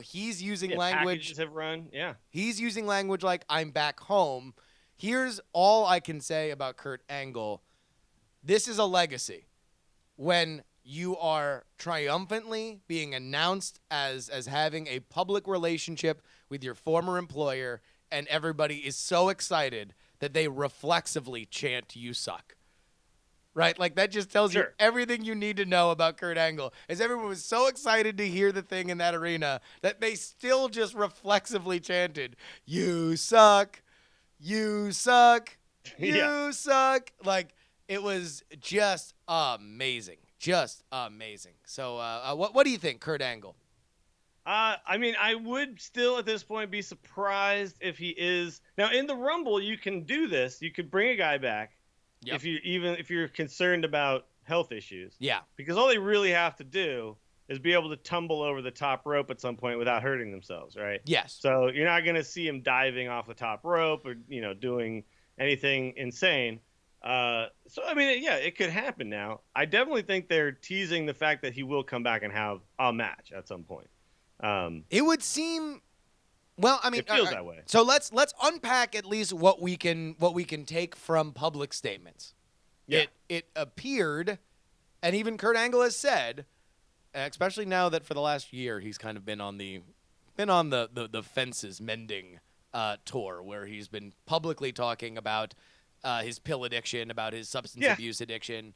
He's using language. Packages have run. Yeah. He's using language like "I'm back home." Here's all I can say about Kurt Angle. This is a legacy. When you are triumphantly being announced as having a public relationship with your former employer, and everybody is so excited that they reflexively chant "You suck." Right? Like, that just tells you everything you need to know about Kurt Angle. Is everyone was so excited to hear the thing in that arena that they still just reflexively chanted, "You suck. You suck. You suck." Like, it was just amazing. Just amazing. So what do you think, Kurt Angle? I would still at this point be surprised if he is. Now, in the Rumble, you can do this. You could bring a guy back if you're concerned about health issues. Yeah. Because all they really have to do is be able to tumble over the top rope at some point without hurting themselves, right? Yes. So you're not going to see him diving off the top rope or, doing anything insane. It could happen now. I definitely think they're teasing the fact that he will come back and have a match at some point. It would seem. Well, I mean, it feels that way. So let's unpack at least what we can take from public statements. Yeah. It appeared, and even Kurt Angle has said, especially now that for the last year he's kind of been on the fences mending tour, where he's been publicly talking about his pill addiction, about his substance abuse addiction.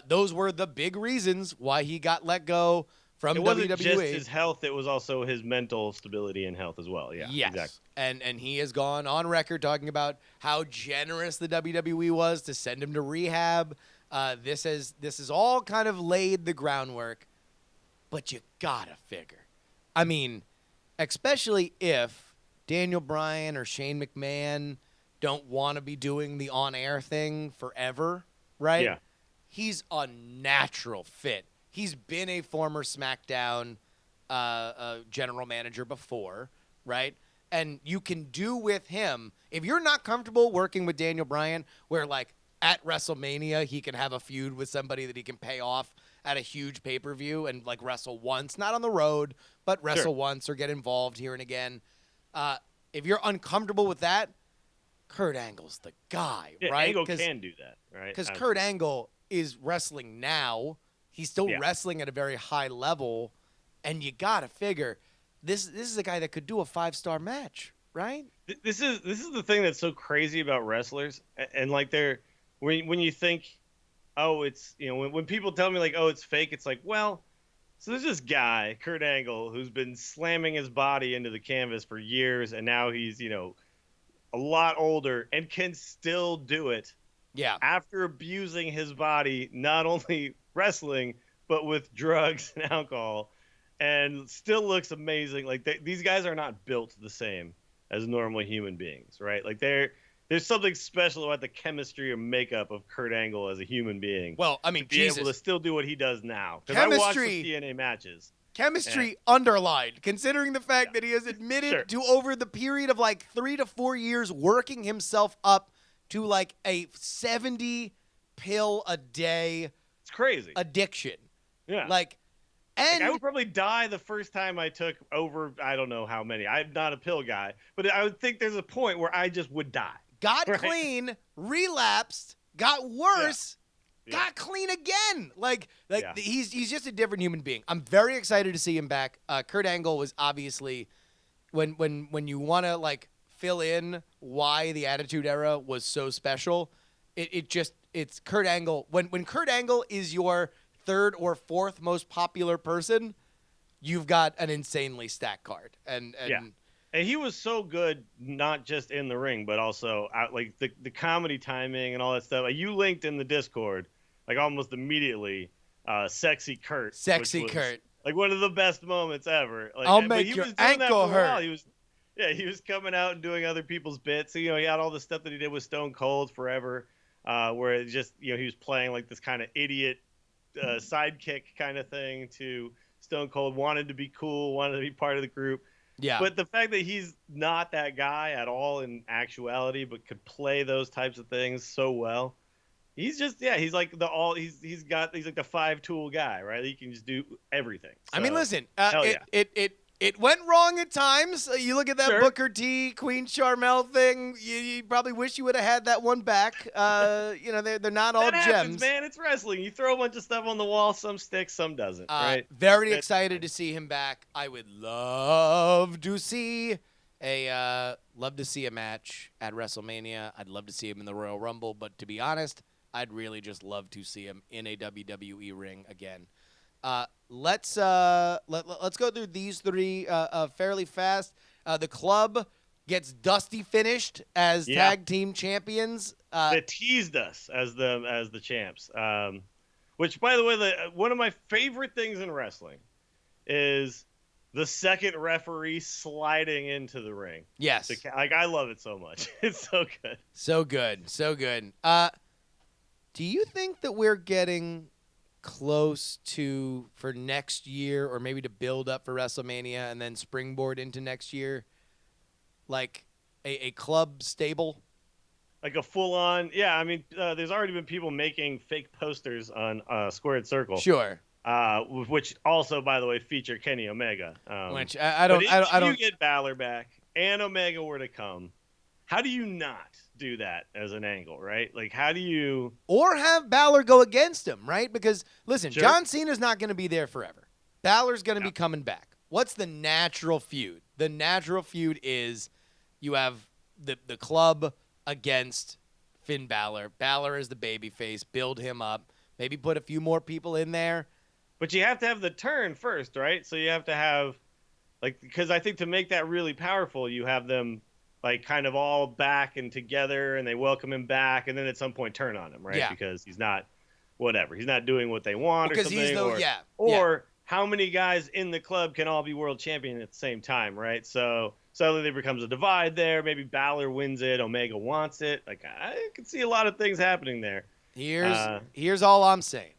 Those were the big reasons why he got let go from WWE. It wasn't just his health; it was also his mental stability and health as well. Yeah, yes. Exactly. And he has gone on record talking about how generous the WWE was to send him to rehab. This has all kind of laid the groundwork, but you gotta figure. I mean, especially if Daniel Bryan or Shane McMahon don't want to be doing the on-air thing forever, right? Yeah. He's a natural fit. He's been a former SmackDown general manager before, right? And you can do with him, if you're not comfortable working with Daniel Bryan, where like at WrestleMania he can have a feud with somebody that he can pay off at a huge pay-per-view and like wrestle once, not on the road, but wrestle once or get involved here and again. If you're uncomfortable with that, Kurt Angle's the guy, right? Angle can do that, right? Because Kurt Angle is wrestling now. He's still wrestling at a very high level, and you gotta figure this is a guy that could do a 5-star match, right? This is the thing that's so crazy about wrestlers, and like when you think, oh, it's when people tell me like, oh, it's fake, it's like, well, so there's this guy Kurt Angle who's been slamming his body into the canvas for years, and now he's a lot older and can still do it. Yeah. After abusing his body, not only wrestling, but with drugs and alcohol. and still looks amazing. Like these guys are not built the same as normal human beings, right? Like there's something special about the chemistry or makeup of Kurt Angle as a human being. Well, I mean, to be able to still do what he does now. Because I watched some TNA matches. Chemistry underlined, considering the fact that he has admitted to over the period of like 3 to 4 years working himself up to like a 70 pill a day. It's crazy addiction. Yeah, and I would probably die the first time I took over. I don't know how many. I'm not a pill guy, but I would think there's a point where I just would die. Got clean, relapsed, got worse. Got clean again. He's just a different human being. I'm very excited to see him back. Kurt Angle was obviously when you want to like fill in why the Attitude Era was so special. It's Kurt Angle. When Kurt Angle is your third or fourth most popular person, you've got an insanely stacked card. And he was so good, not just in the ring, but also out, like the comedy timing and all that stuff. Like, you linked in the Discord, like almost immediately, Sexy Kurt. Kurt. Like one of the best moments ever. Like, I'll make your ankle hurt. He was coming out and doing other people's bits. So, he had all the stuff that he did with Stone Cold forever, where it just, he was playing like this kind of idiot sidekick kind of thing to Stone Cold, wanted to be cool, wanted to be part of the group. Yeah. But the fact that he's not that guy at all in actuality, but could play those types of things so well. He's just, he's like he's like the 5-tool guy, right? He can just do everything. So, I mean, listen, it went wrong at times. You look at that Booker T, Queen Charmel thing. You probably wish you would have had that one back. They're not all that gems. Happens, man. It's wrestling. You throw a bunch of stuff on the wall. Some sticks, some doesn't. Right? Very excited to see him back. I would love to see a match at WrestleMania. I'd love to see him in the Royal Rumble. But to be honest, I'd really just love to see him in a WWE ring again. Let's go through these three fairly fast. The club gets Dusty finished as tag team champions. They teased us as the champs. Which, by the way, one of my favorite things in wrestling is the second referee sliding into the ring. Yes, I love it so much. It's so good. So good. Do you think that we're getting close to, for next year, or maybe to build up for WrestleMania and then springboard into next year, like a club stable? Like a full-on, I mean, there's already been people making fake posters on Squared Circle. Sure. Which also, by the way, feature Kenny Omega. Which I don't. If you get Balor back and Omega were to come, how do you not do that as an angle, right? Like, how do you... Or have Balor go against him, right? Because, listen, Sure. John Cena's not going to be there forever. Balor's going to be coming back. What's the natural feud? The natural feud is you have the club against Finn Balor. Balor is the babyface. Build him up. Maybe put a few more people in there. But you have to have the turn first, right? So you have to have... like, because I think to make that really powerful, you have them... like kind of all back and together, and they welcome him back, and then at some point turn on him, right? Yeah. Because he's not doing what they want, because or something. he's How many guys in the club can all be world champion at the same time, right? So suddenly there becomes a divide there. Maybe Balor wins it, Omega wants it. Like, I can see a lot of things happening there. Here's all I'm saying.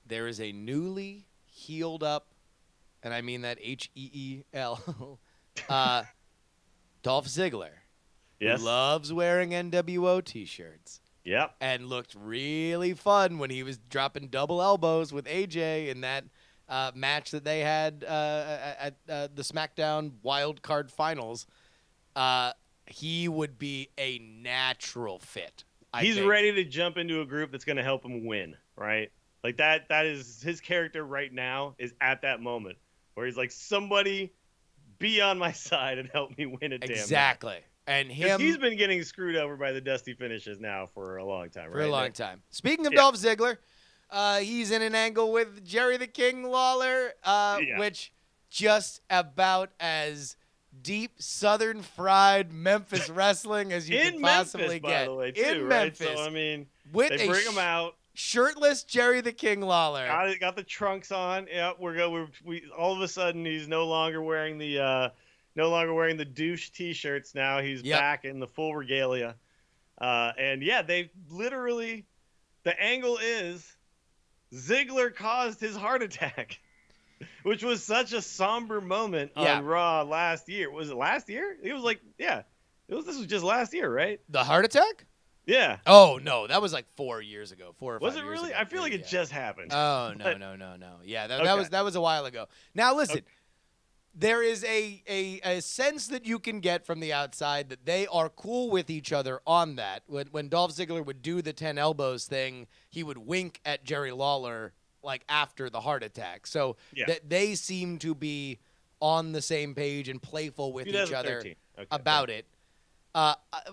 There is a newly healed up, and I mean that HEEL, Dolph Ziggler, who loves wearing NWO T-shirts. Yep. And looked really fun when he was dropping double elbows with AJ in that match that they had at the SmackDown Wild Card Finals. He would be a natural fit. He's ready to jump into a group that's going to help him win, right? Like that is his character right now, is at that moment where he's like, somebody be on my side and help me win a damn match. Exactly. And he's been getting screwed over by the Dusty finishes now for a long time, right? For a long time. Speaking of Dolph Ziggler, he's in an angle with Jerry the King Lawler, which just about as deep Southern fried Memphis wrestling as you could possibly Memphis, get. by the way, in too, Memphis. Right? So, I mean, with they bring him out. Shirtless Jerry the King Lawler. Got the trunks on. Yeah, we all of a sudden he's no longer wearing the douche t-shirts now. He's back in the full regalia. And yeah, they literally, the angle is Ziggler caused his heart attack, which was such a somber moment on Raw last year. Was it last year? It was like, this was just last year, right? The heart attack? Yeah. Oh, no, that was like 4 years ago, 4 or 5 years ago. Was it really? I feel like it just happened. Oh, no. Yeah, that was a while ago. Now, listen. Okay. There is a sense that you can get from the outside that they are cool with each other on that. When Dolph Ziggler would do the 10 elbows thing, he would wink at Jerry Lawler like after the heart attack. So that they seem to be on the same page and playful with each other about it.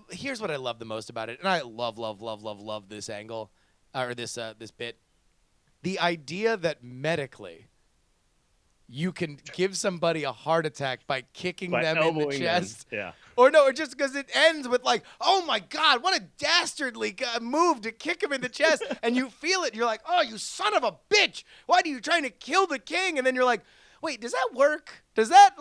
Here's what I love the most about it, and I love this angle or this bit. The idea that medically you can give somebody a heart attack by kicking them in the chest. Yeah. Or no, or just because it ends with like, oh my God, what a dastardly move to kick him in the chest. And you feel it. You're like, oh, you son of a bitch. Why are you trying to kill the king? And then you're like, wait, does that work? Does that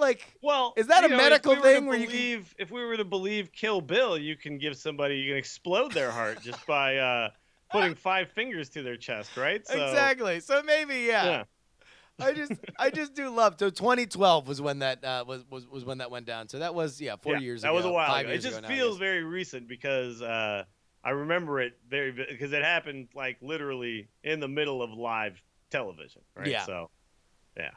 is that a medical thing where if we were to believe Kill Bill, you can explode their heart just by putting 5 fingers to their chest, right? So, exactly. So maybe, yeah. I just do love. So 2012 was when that was when that went down. So that was 4 years ago. That was a while ago. It just feels very recent because I remember it because it happened like literally in the middle of live television, right? Yeah. So, yeah.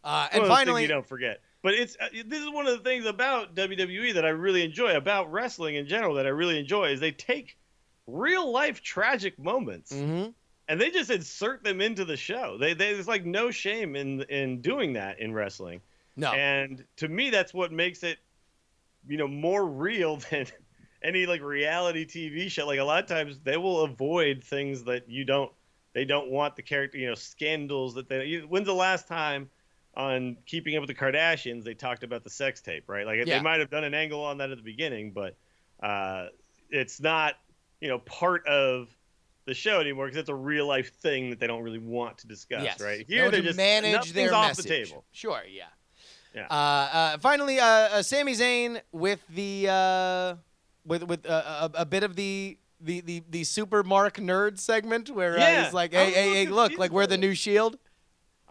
And finally, you don't forget. But this is one of the things about WWE that I really enjoy, about wrestling in general that I really enjoy, is they take real life tragic moments. Mm-hmm. And they just insert them into the show. There's like no shame in doing that in wrestling. No. And to me, that's what makes it, more real than any like reality TV show. Like a lot of times they will avoid things that they don't want the character, scandals that when's the last time on Keeping Up with the Kardashians they talked about the sex tape, right? Like they might have done an angle on that at the beginning, but it's not, part of the show anymore because it's a real life thing that they don't really want to discuss, right? Here they just manage their off message. The table. Sure, yeah. Finally, Sami Zayn with the with a bit of the Super Mark nerd segment where he's like, hey, look, like we're the new Shield.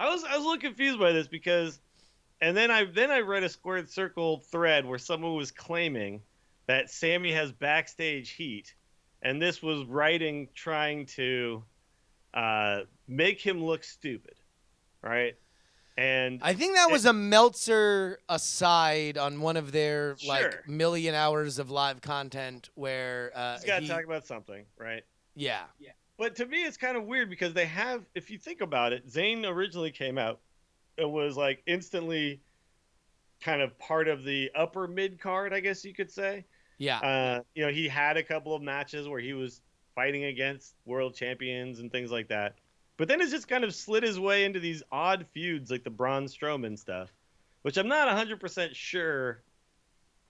I was a little confused by this because, and then I read a Squared Circle thread where someone was claiming that Sami has backstage heat. And this was writing trying to make him look stupid, right? And I think that was a Meltzer aside on one of their million hours of live content where he's got to talk about something, right? Yeah. But to me, it's kind of weird because they have, if you think about it, Zayn originally came out and was like instantly kind of part of the upper mid card, I guess you could say. Yeah. He had a couple of matches where he was fighting against world champions and things like that. But then it's just kind of slid his way into these odd feuds like the Braun Strowman stuff, which I'm not 100% sure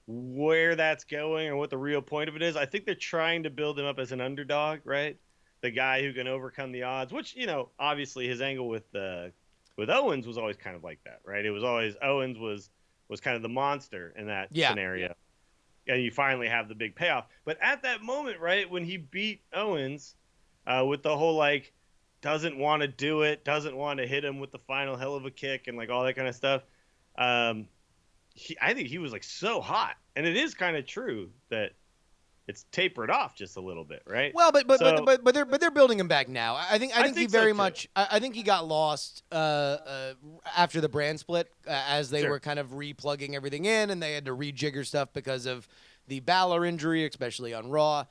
where that's going or what the real point of it is. I think they're trying to build him up as an underdog, right? The guy who can overcome the odds, which, obviously his angle with Owens was always kind of like that, right? It was always Owens was kind of the monster in that scenario. And you finally have the big payoff. But at that moment, right, when he beat Owens with the whole, doesn't want to do it, doesn't want to hit him with the final hell of a kick and, all that kind of stuff, I think he was, so hot. And it is kind of true that it's tapered off just a little bit, right? Well, but they're building him back now. I think he very much. I think he got lost after the brand split as they were kind of replugging everything in, and they had to rejigger stuff because of the Balor injury, especially on Raw.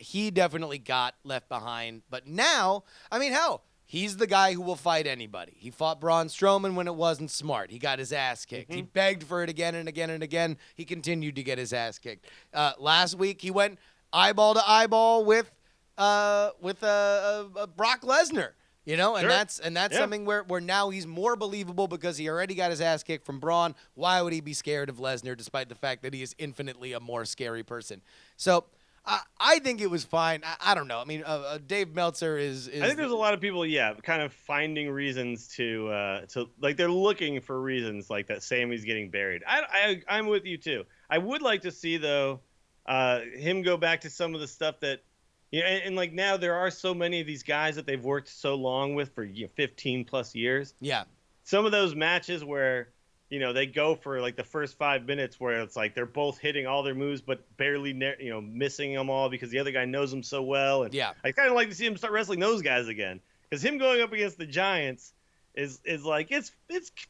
He definitely got left behind. But now, hell, he's the guy who will fight anybody. He fought Braun Strowman when it wasn't smart. He got his ass kicked. Mm-hmm. He begged for it again and again and again. He continued to get his ass kicked. Last week, he went eyeball to eyeball with Brock Lesnar. And that's something where now he's more believable because he already got his ass kicked from Braun. Why would he be scared of Lesnar despite the fact that he is infinitely a more scary person? So I think it was fine. I don't know. I mean, Dave Meltzer is. I think there's a lot of people, kind of finding reasons to like they're looking for reasons like that Sammy's getting buried. I'm with you too. I would like to see though, him go back to some of the stuff that, and like now there are so many of these guys that they've worked so long with for 15 plus years. Yeah. Some of those matches where, they go for like the first 5 minutes where it's like they're both hitting all their moves but barely, missing them all because the other guy knows them so well. And Yeah. I kind of like to see him start wrestling those guys again because him going up against the Giants is like it's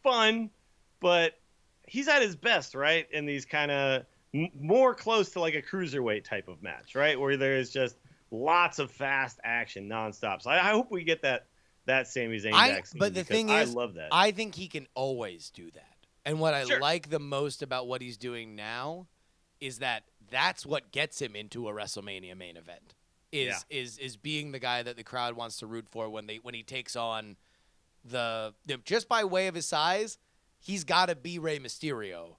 fun, but he's at his best, right? In these kind of more close to like a cruiserweight type of match, right? Where there is just lots of fast action nonstop. So I hope we get that Sami Zayn back soon, but the thing I is, love that. I think he can always do that. And what I Sure. like the most about what he's doing now is that that's what gets him into a WrestleMania main event. Is being the guy that the crowd wants to root for when he takes on just by way of his size, he's got to be Rey Mysterio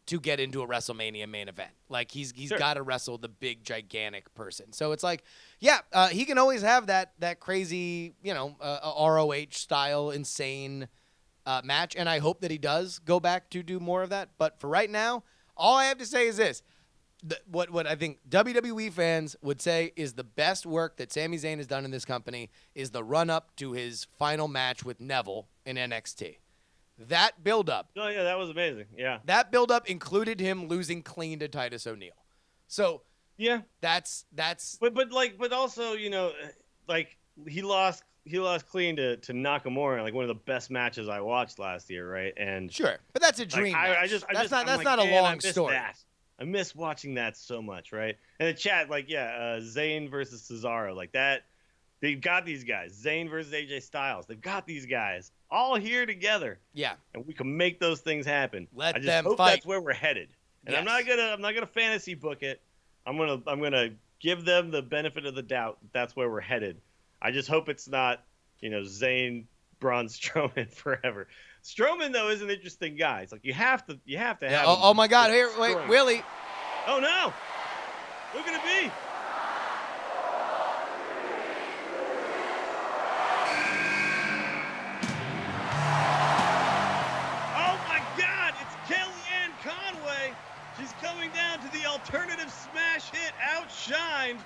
to get into a WrestleMania main event. Like he's Sure. got to wrestle the big gigantic person. So it's like, he can always have that crazy, ROH style insane match, and I hope that he does go back to do more of that. But for right now, all I have to say is this. What I think WWE fans would say is the best work that Sami Zayn has done in this company is the run-up to his final match with Neville in NXT. That build-up. Oh, yeah, that was amazing. Yeah. That build-up included him losing clean to Titus O'Neil. So, Yeah. that's But also, like he lost clean to Nakamura, like one of the best matches I watched last year, right? And sure. But that's a dream match. That's not a long story. I miss watching that so much, right? And the chat, Zayn versus Cesaro, like that. They've got these guys, Zayn versus AJ Styles. They've got these guys all here together. Yeah. And we can make those things happen. Let I just them hope fight. that's where we're headed. And Yes. I'm not gonna fantasy book it. I'm gonna give them the benefit of the doubt. That's where we're headed. I just hope it's not, Zayn, Braun Strowman forever. Strowman though is an interesting guy. It's like you have to have. Oh my God! Here, wait, Strowman. Willie. Oh no! Who can it be? Oh my God! It's Kellyanne Conway. She's coming down to the alternative smash hit Outshined.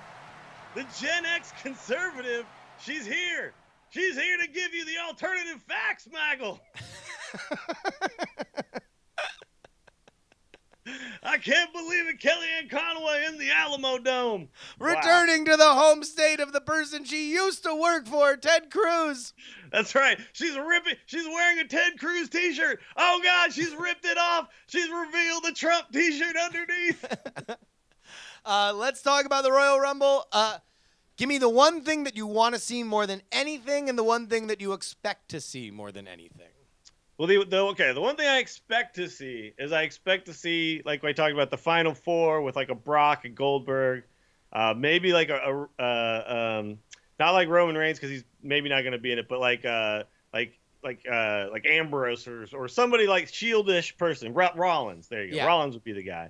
The Gen X conservative. She's here. She's here to give you the alternative facts, Maggle. I can't believe it. Kellyanne Conway in the Alamo Dome. Returning to the home state of the person she used to work for, Ted Cruz. That's right. She's wearing a Ted Cruz t-shirt. Oh God, she's ripped it off. She's revealed the Trump t-shirt underneath. Let's talk about the Royal Rumble. Give me the one thing that you want to see more than anything and the one thing that you expect to see more than anything. Well, the one thing I expect to see is like I talked about the Final Four with like a Brock and Goldberg, maybe like not like Roman Reigns because he's maybe not going to be in it, but like Ambrose or somebody like Shield-ish person, Rollins. There you go. Yeah. Rollins would be the guy,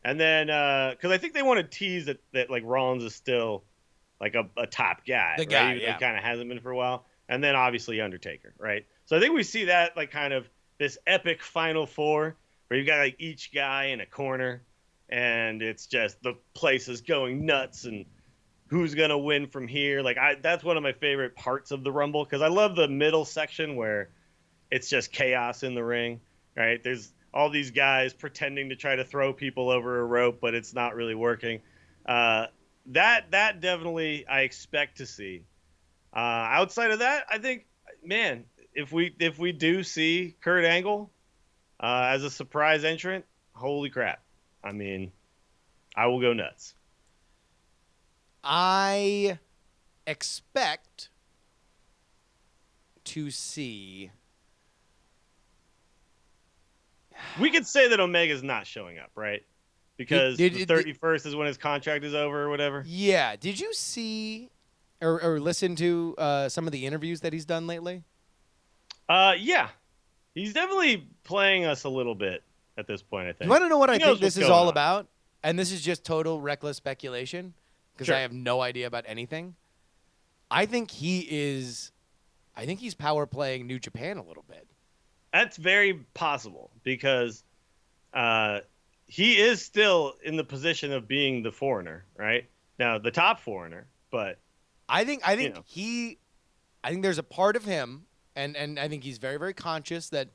and then because I think they want to tease that like Rollins is still like a top guy, The right? guy, Even though yeah. he kind of hasn't been for a while, and then obviously Undertaker, right? So I think we see that like kind of this epic Final Four where you've got like each guy in a corner and it's just the place is going nuts and who's going to win from here. Like that's one of my favorite parts of the Rumble because I love the middle section where it's just chaos in the ring, right? There's all these guys pretending to try to throw people over a rope, but it's not really working. That definitely I expect to see. Outside of that, I think, man, if we do see Kurt Angle as a surprise entrant, holy crap! I mean, I will go nuts. I expect to see. We could say that Omega's not showing up, right? Because the 31st is when his contract is over or whatever. Yeah. Did you see or listen to some of the interviews that he's done lately? Yeah. He's definitely playing us a little bit at this point, I think. You want to know what I He knows think this what's is going all on. about? And this is just total reckless speculation. because Sure. I have no idea about anything. I think he's power playing New Japan a little bit. That's very possible because he is still in the position of being the foreigner, right? Now, the top foreigner, but I think you know. I think there's a part of him, and I think he's very, very conscious that,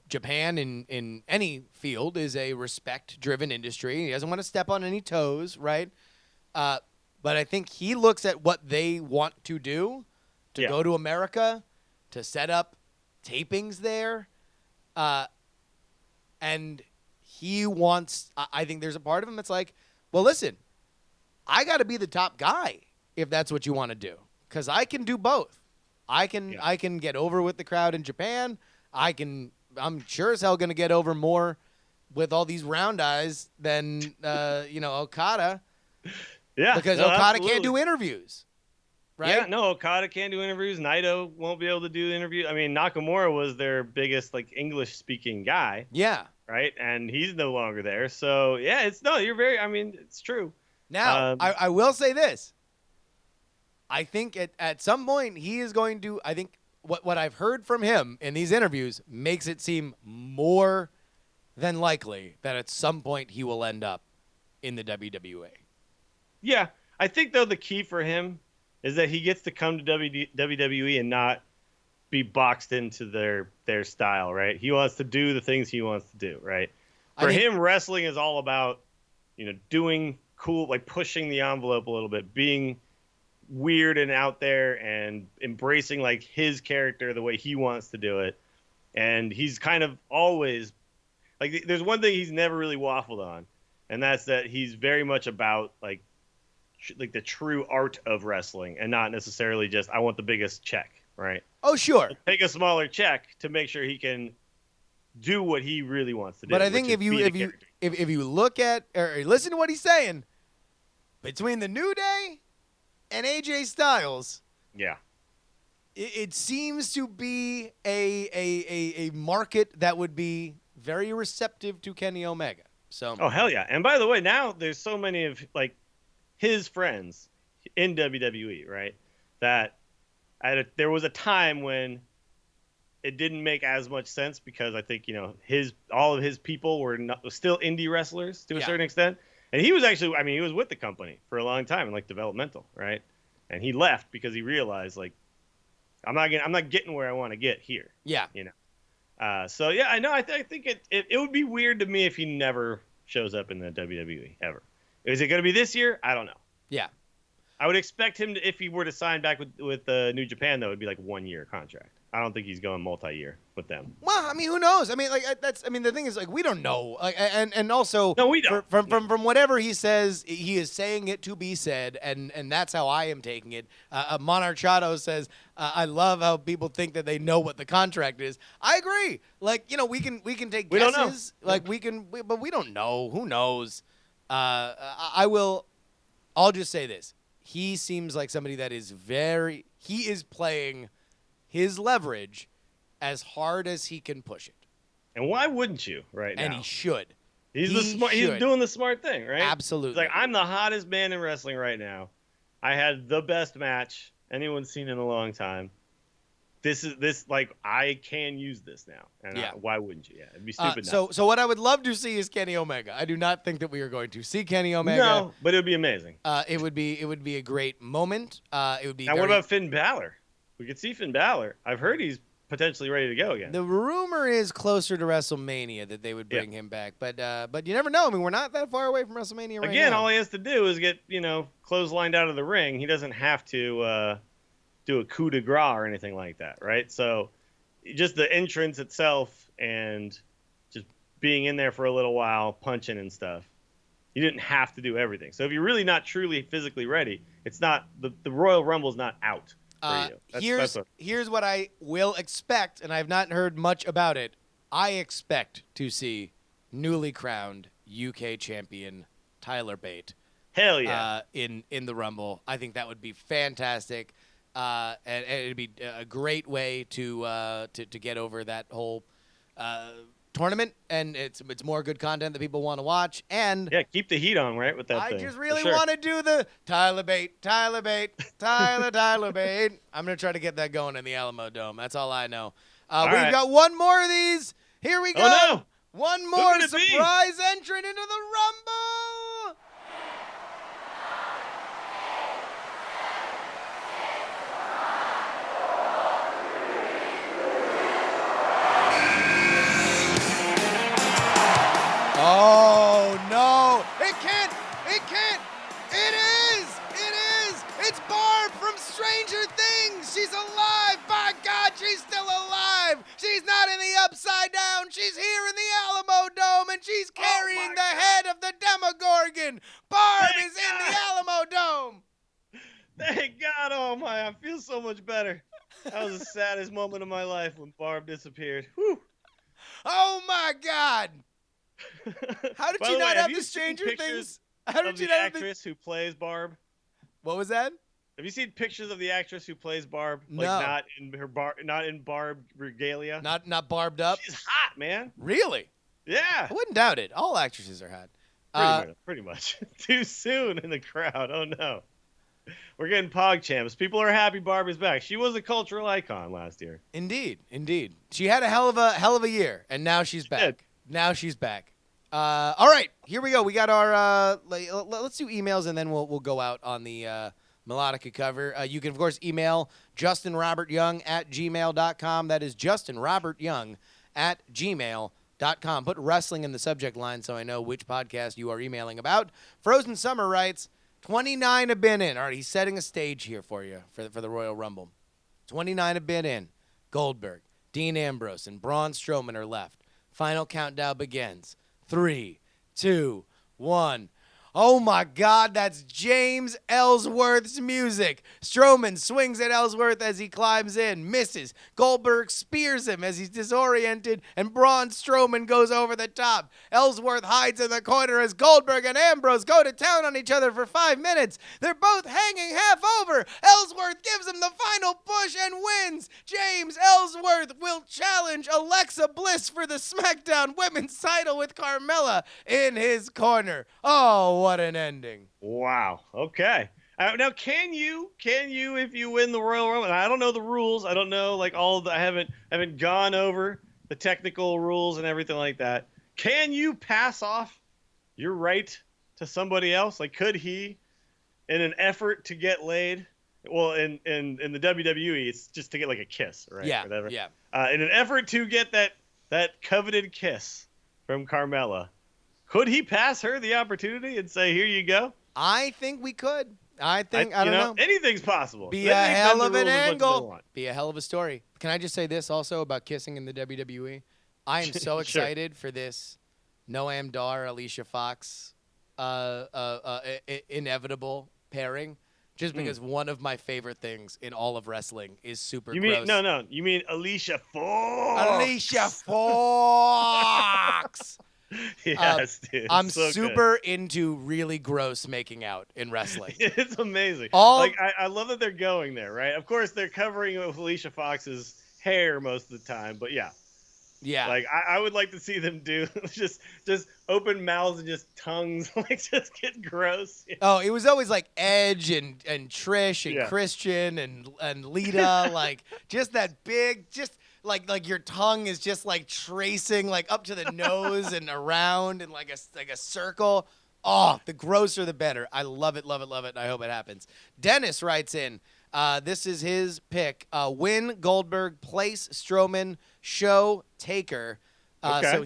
Japan in any field is a respect-driven industry. He doesn't want to step on any toes, right? But I think he looks at what they want to do, to Yeah. go to America, to set up tapings there, and he wants. I think there's a part of him that's like, well, listen, I got to be the top guy if that's what you want to do, because I can do both. I can get over with the crowd in Japan. I'm sure as hell going to get over more with all these round eyes than Okada, Yeah, because no, Okada absolutely. can't do interviews, right? Yeah, no, Okada can't do interviews. Naito won't be able to do interviews. I mean, Nakamura was their biggest English-speaking guy, Yeah. right? And he's no longer there. So yeah, it's true. Now, Um, I will say this. I think at some point he is going to. I think what I've heard from him in these interviews makes it seem more than likely that at some point he will end up in the WWE. Yeah, I think though the key for him is that he gets to come to WWE and not be boxed into their style, right? He wants to do the things he wants to do, right? For him, wrestling is all about, doing cool, pushing the envelope a little bit, being weird and out there and embracing his character the way he wants to do it. And he's kind of always there's one thing he's never really waffled on, and that's that he's very much about the true art of wrestling and not necessarily just I want the biggest check, right? Oh, sure. Take a smaller check to make sure he can do what he really wants to do. But I think which if is you be the if you character. if you look at or listen to what he's saying, between the New Day and AJ Styles, Yeah. it seems to be a market that would be very receptive to Kenny Omega. So Oh hell yeah. And by the way, now there's so many of his friends in WWE, right? That there was a time when it didn't make as much sense because I think all of his people were still indie wrestlers to a certain extent, and he was actually he was with the company for a long time in developmental, right? And he left because he realized I'm not getting where I want to get here. yeah. So yeah, I know. I think it would be weird to me if he never shows up in the WWE ever. Is it going to be this year? I don't know. Yeah. I would expect him to, if he were to sign back with New Japan, though, it'd be 1 year contract. I don't think he's going multi-year with them. Well, who knows? The thing is, we don't know. And also, No, we don't. From whatever he says, he is saying it to be said, and that's how I am taking it. Monarchado says, "I love how people think that they know what the contract is." I agree. We can take We don't know. guesses. But we don't know. Who knows? I'll just say this: he seems like somebody that is he is playing his leverage as hard as he can push it. And why wouldn't you right now? And he should. He's doing the smart thing, right? Absolutely. He's I'm the hottest man in wrestling right now. I had the best match anyone's seen in a long time. I can use this now. And why wouldn't you? Yeah, it'd be stupid not. So what I would love to see is Kenny Omega. I do not think that we are going to see Kenny Omega. No, but it would be amazing. It would be a great moment. It would be. Now, what about Finn Balor? We could see Finn Balor. I've heard he's potentially ready to go again. The rumor is closer to WrestleMania that they would bring him back, but you never know. We're not that far away from WrestleMania right now. Again, all he has to do is get clotheslined out of the ring. He doesn't have to do a coup de grace or anything like that, right? So, just the entrance itself and just being in there for a little while, punching and stuff. You didn't have to do everything. So if you're really not truly physically ready, it's not the Royal Rumble's not out. Here's what I will expect, and I've not heard much about it. I expect to see newly crowned UK champion Tyler Bate. Hell yeah! In the Rumble, I think that would be fantastic, and it'd be a great way to get over that whole tournament, and it's more good content that people want to watch. And Yeah, keep the heat on, right, with that I thing. just for really sure. want to do the Tyler Bate, Tyler Bate, Tyler Bate. I'm going to try to get that going in the Alamo Dome. That's all I know. We've right. got one more of these. Here we go. Oh, no. One more could it be? surprise entrant into the Rumble. Oh, no. It can't. It is. It's Barb from Stranger Things. She's alive. By God, she's still alive. She's not in the Upside Down. She's here in the Alamo Dome, and she's carrying the head of the Demogorgon. Barb is in the Alamo Dome. Thank God, oh my, I feel so much better. That was the saddest moment of my life when Barb disappeared. Whew. Oh, my God. How did By you the not way, have you the seen Stranger pictures Things? How did of you the not have the... actress who plays Barb? What was that? Have you seen pictures of the actress who plays Barb? No. Like not in Barb regalia. Not barbed up? She's hot, man. Really? Yeah. I wouldn't doubt it. All actresses are hot. Pretty much. Too soon in the crowd. Oh no. We're getting pog champs. People are happy Barb is back. She was a cultural icon last year. Indeed. She had a hell of a year, and now she's back. All right, here we go. We got our let's do emails, and then we'll go out on the Melodica cover. You can, of course, email justinrobertyoung@gmail.com. That is justinrobertyoung@gmail.com. Put wrestling in the subject line so I know which podcast you are emailing about. Frozen Summer writes, 29 have been in. All right, he's setting a stage here for you for the Royal Rumble. 29 have been in. Goldberg, Dean Ambrose, and Braun Strowman are left. Final countdown begins. 3, 2, 1. Oh, my God, that's James Ellsworth's music. Strowman swings at Ellsworth as he climbs in, misses. Goldberg spears him as he's disoriented, and Braun Strowman goes over the top. Ellsworth hides in the corner as Goldberg and Ambrose go to town on each other for 5 minutes. They're both hanging half over. Ellsworth gives him the final push and wins. James Ellsworth will challenge Alexa Bliss for the SmackDown Women's title with Carmella in his corner. Oh, what an ending. Wow. Okay. Now, can you, if you win the Royal Rumble? And I don't know the rules. I don't know I haven't gone over the technical rules and everything like that. Can you pass off your right to somebody else? Like, could he, in an effort to get laid? Well, in the WWE, it's just to get like a kiss, right? Yeah. Whatever. Yeah. In an effort to get that coveted kiss from Carmella, could he pass her the opportunity and say, "Here you go"? I think we could. I don't know. Anything's possible. Be They a make hell the of an rules as much as they angle. want. Be a hell of a story. Can I just say this also about kissing in the WWE? I am so Sure. excited for this Noam Dar, Alicia Fox inevitable pairing, just because one of my favorite things in all of wrestling is super You gross. mean no? You mean Alicia Fox? Alicia Fox. Yes, dude. I'm so super into really gross making out in wrestling. good. It's amazing. All- I love that they're going there, right? Of course, they're covering it with Alicia Fox's hair most of the time, but yeah. Yeah. Like I would like to see them do just open mouths and just tongues, like just get gross. Oh, it was always like Edge and Trish and Yeah. Christian and Lita, like just that big, just like your tongue is just like tracing like up to the nose and around and like a circle. Oh, the grosser the better. I love it, love it, love it. And I hope it happens. Dennis writes in. This is his pick. Win Goldberg, place Strowman, show Taker. Okay. So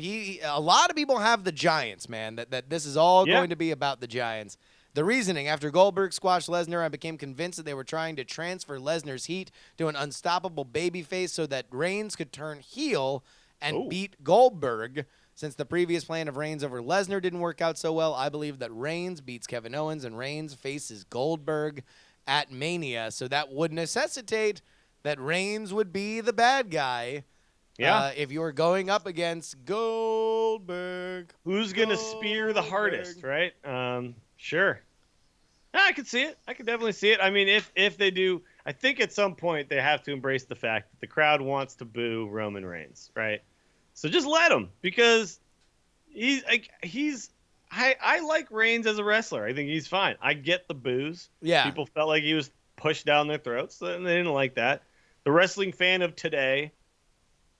a lot of people have the Giants, man. That this is all Yeah. going to be about the Giants. The reasoning: after Goldberg squashed Lesnar, I became convinced that they were trying to transfer Lesnar's heat to an unstoppable babyface so that Reigns could turn heel and beat Goldberg. Since the previous plan of Reigns over Lesnar didn't work out so well, I believe that Reigns beats Kevin Owens and Reigns faces Goldberg at Mania. So that would necessitate that Reigns would be the bad guy. Yeah. If you were going up against Goldberg. Who's gonna spear the hardest, right? Sure. I could see it. I could definitely see it. I mean, if they do, I think at some point they have to embrace the fact that the crowd wants to boo Roman Reigns, right? So just let him, because I like Reigns as a wrestler. I think he's fine. I get the boos. Yeah. People felt like he was pushed down their throats, and they didn't like that. The wrestling fan of today,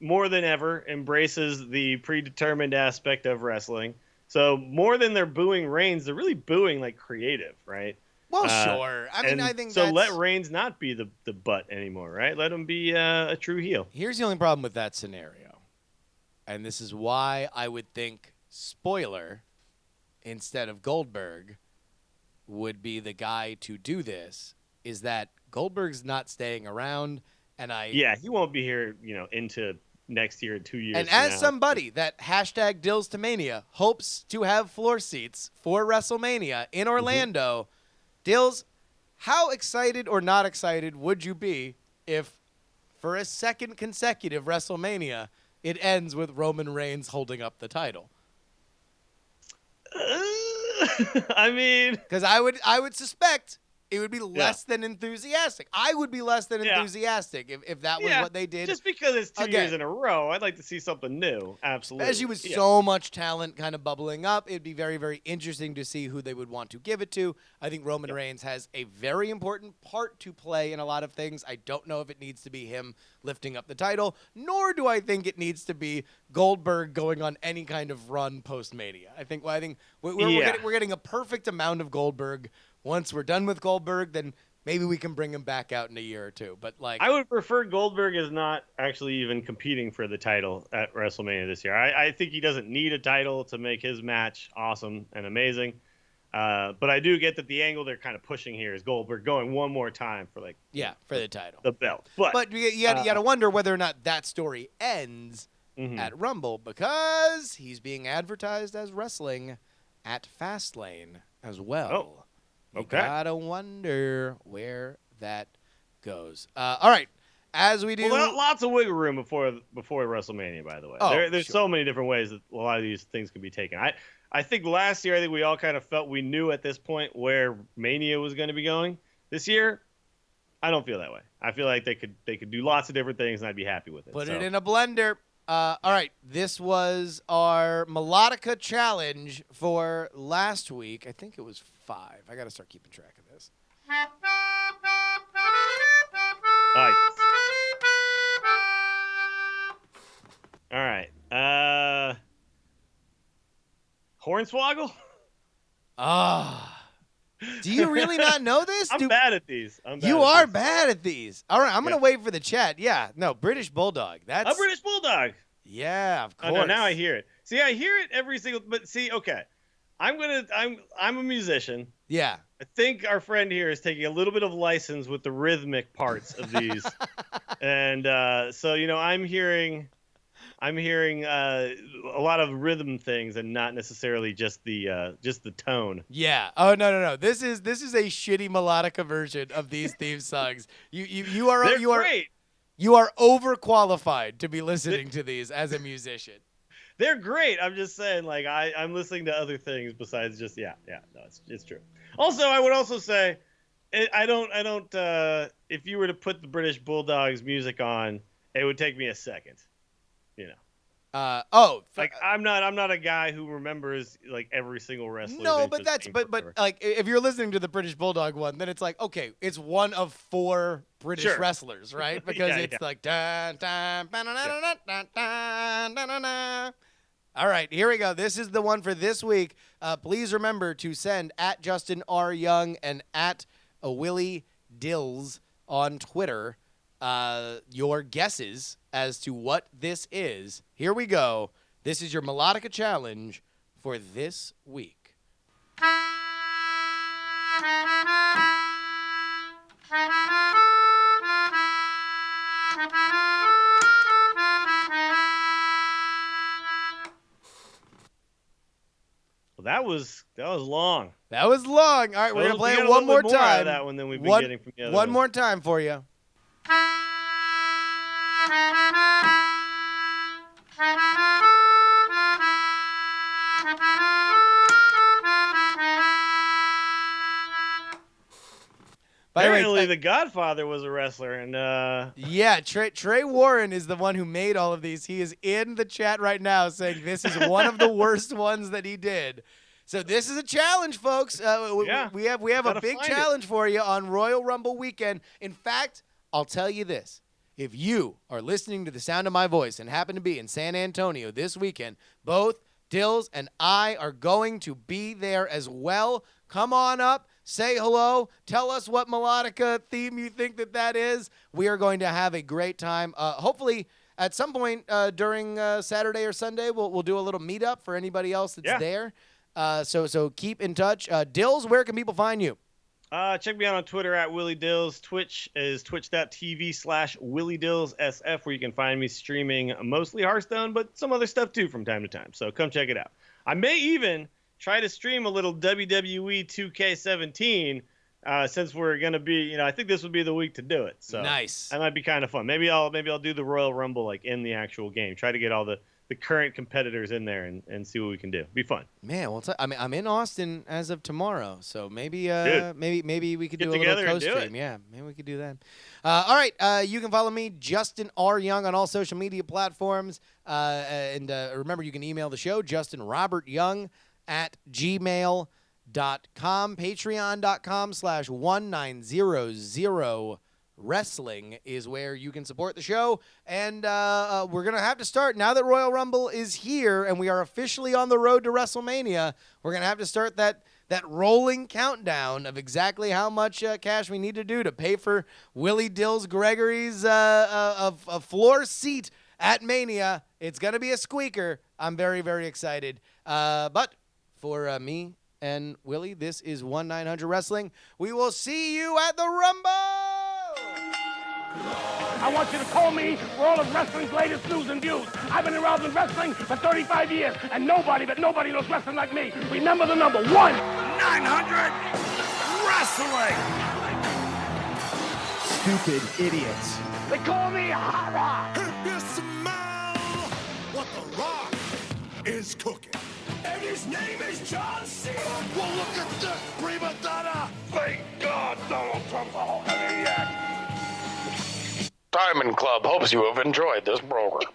more than ever, embraces the predetermined aspect of wrestling. So more than they're booing Reigns, they're really booing like creative, right? Well, sure. I mean, I think so. that's... Let Reigns not be the butt anymore, right? Let him be a true heel. Here's the only problem with that scenario, and this is why I would think spoiler instead of Goldberg would be the guy to do this, is that Goldberg's not staying around, and Yeah, he won't be here, into next year, 2 years. And from as now. somebody that hashtag Dills to Mania hopes to have floor seats for WrestleMania in Orlando, Dills, how excited or not excited would you be if, for a second consecutive WrestleMania, it ends with Roman Reigns holding up the title? I mean, Because I would suspect it would be less than enthusiastic. I would be less than enthusiastic if that was what they did. Just because it's 2 Again, years in a row, I'd like to see something new. Absolutely. Especially with so much talent kind of bubbling up, it'd be very, very interesting to see who they would want to give it to. I think Roman Reigns has a very important part to play in a lot of things. I don't know if it needs to be him lifting up the title, nor do I think it needs to be Goldberg going on any kind of run post-Mania. I think we're getting a perfect amount of Goldberg. Once we're done with Goldberg, then maybe we can bring him back out in a year or two. But I would prefer Goldberg is not actually even competing for the title at WrestleMania this year. I think he doesn't need a title to make his match awesome and amazing. But I do get that the angle they're kind of pushing here is Goldberg going one more time for for the title, the belt. But you got to wonder whether or not that story ends at Rumble, because he's being advertised as wrestling at Fastlane as well. Oh. Okay. You gotta wonder where that goes. All right, as we do, lots of wiggle room before WrestleMania. By the way, there's so many different ways that a lot of these things can be taken. I think last year, we all kind of felt we knew at this point where Mania was going to be going. This year, I don't feel that way. I feel like they could do lots of different things, and I'd be happy with it. Put it in a blender. All right, this was our Melodica challenge for last week. I think it was 5. I got to start keeping track of this. Nice. All right. Hornswoggle? Do you really not know this? I'm bad at these. You are bad at these. All right, I'm going to wait for the chat. Yeah, no, British Bulldog. That's a British Bulldog. Yeah, of course. Oh, no, now I hear it. See, I hear it every single. But see, okay, I'm a musician. Yeah. I think our friend here is taking a little bit of license with the rhythmic parts of these, and so I'm hearing a lot of rhythm things and not necessarily just the tone. Yeah. Oh no. This is a shitty melodica version of these theme songs. You are great. You are overqualified to be listening to these as a musician. They're great. I'm just saying, I'm listening to other things besides just no, it's true. Also, I would also say, I don't. If you were to put the British Bulldogs music on, it would take me a second. I'm not a guy who remembers every single wrestler. No, but if you're listening to the British Bulldog one, then it's like, okay, it's one of 4 British wrestlers, right? Because it's like dun, dun, ba-na-na-na-na, dun, dun, dun-na-na. All right, here we go. This is the one for this week. Please remember to send at Justin R. Young and at Willie Dills on Twitter your guesses as to what this is. Here we go. This is your Melodica challenge for this week. Well, that was long. That was long. All right, we're going to play it one more time. That one than we've been getting from the other one more time for you. By the way, Apparently, The Godfather was a wrestler, and yeah, Trey Warren is the one who made all of these. He is in the chat right now saying this is one of the worst ones that he did. So this is a challenge, folks. Yeah, we have a gotta big find challenge for you on Royal Rumble weekend. In fact, I'll tell you this. If you are listening to the sound of my voice and happen to be in San Antonio this weekend, both Dills and I are going to be there as well. Come on up. Say hello. Tell us what melodica theme you think that is. We are going to have a great time. Hopefully, at some point during Saturday or Sunday, we'll do a little meetup for anybody else that's there. So keep in touch. Dills, where can people find you? check me out on Twitter at Willie Dills. Twitch is twitch.tv/WillieDillsSF, where you can find me streaming mostly Hearthstone, but some other stuff too from time to time. So come check it out. I may even try to stream a little WWE 2K17 since we're gonna be, I think this would be the week to do it. So nice. That might be kind of fun. Maybe I'll do the Royal Rumble like in the actual game. Try to get all the current competitors in there and see what we can do. Be fun. Man, well, I'm in Austin as of tomorrow, so maybe maybe we could Get do a little together and do co-stream. it. Yeah, maybe we could do that. All right, you can follow me, Justin R. Young, on all social media platforms. And remember, you can email the show, justinrobertyoung@gmail.com. Patreon.com/1900 Wrestling is where you can support the show. And we're going to have to start, now that Royal Rumble is here and we are officially on the road to WrestleMania, we're going to have to start that rolling countdown of exactly how much cash we need to do to pay for Willie Dills Gregory's a floor seat at Mania. It's going to be a squeaker. I'm very, very excited. But for me and Willie, this is 1-900 Wrestling. We will see you at the Rumble! I want you to call me for all of wrestling's latest news and views. I've been around in wrestling for 35 years, and nobody knows wrestling like me. Remember the number 1-900 Wrestling! Stupid idiots. They call me Hara. If you smell what The Rock is cooking. And his name is John Cena. Well, look at this, prima donna! Thank God Donald Trump's a whole maniac. Diamond Club hopes you have enjoyed this program.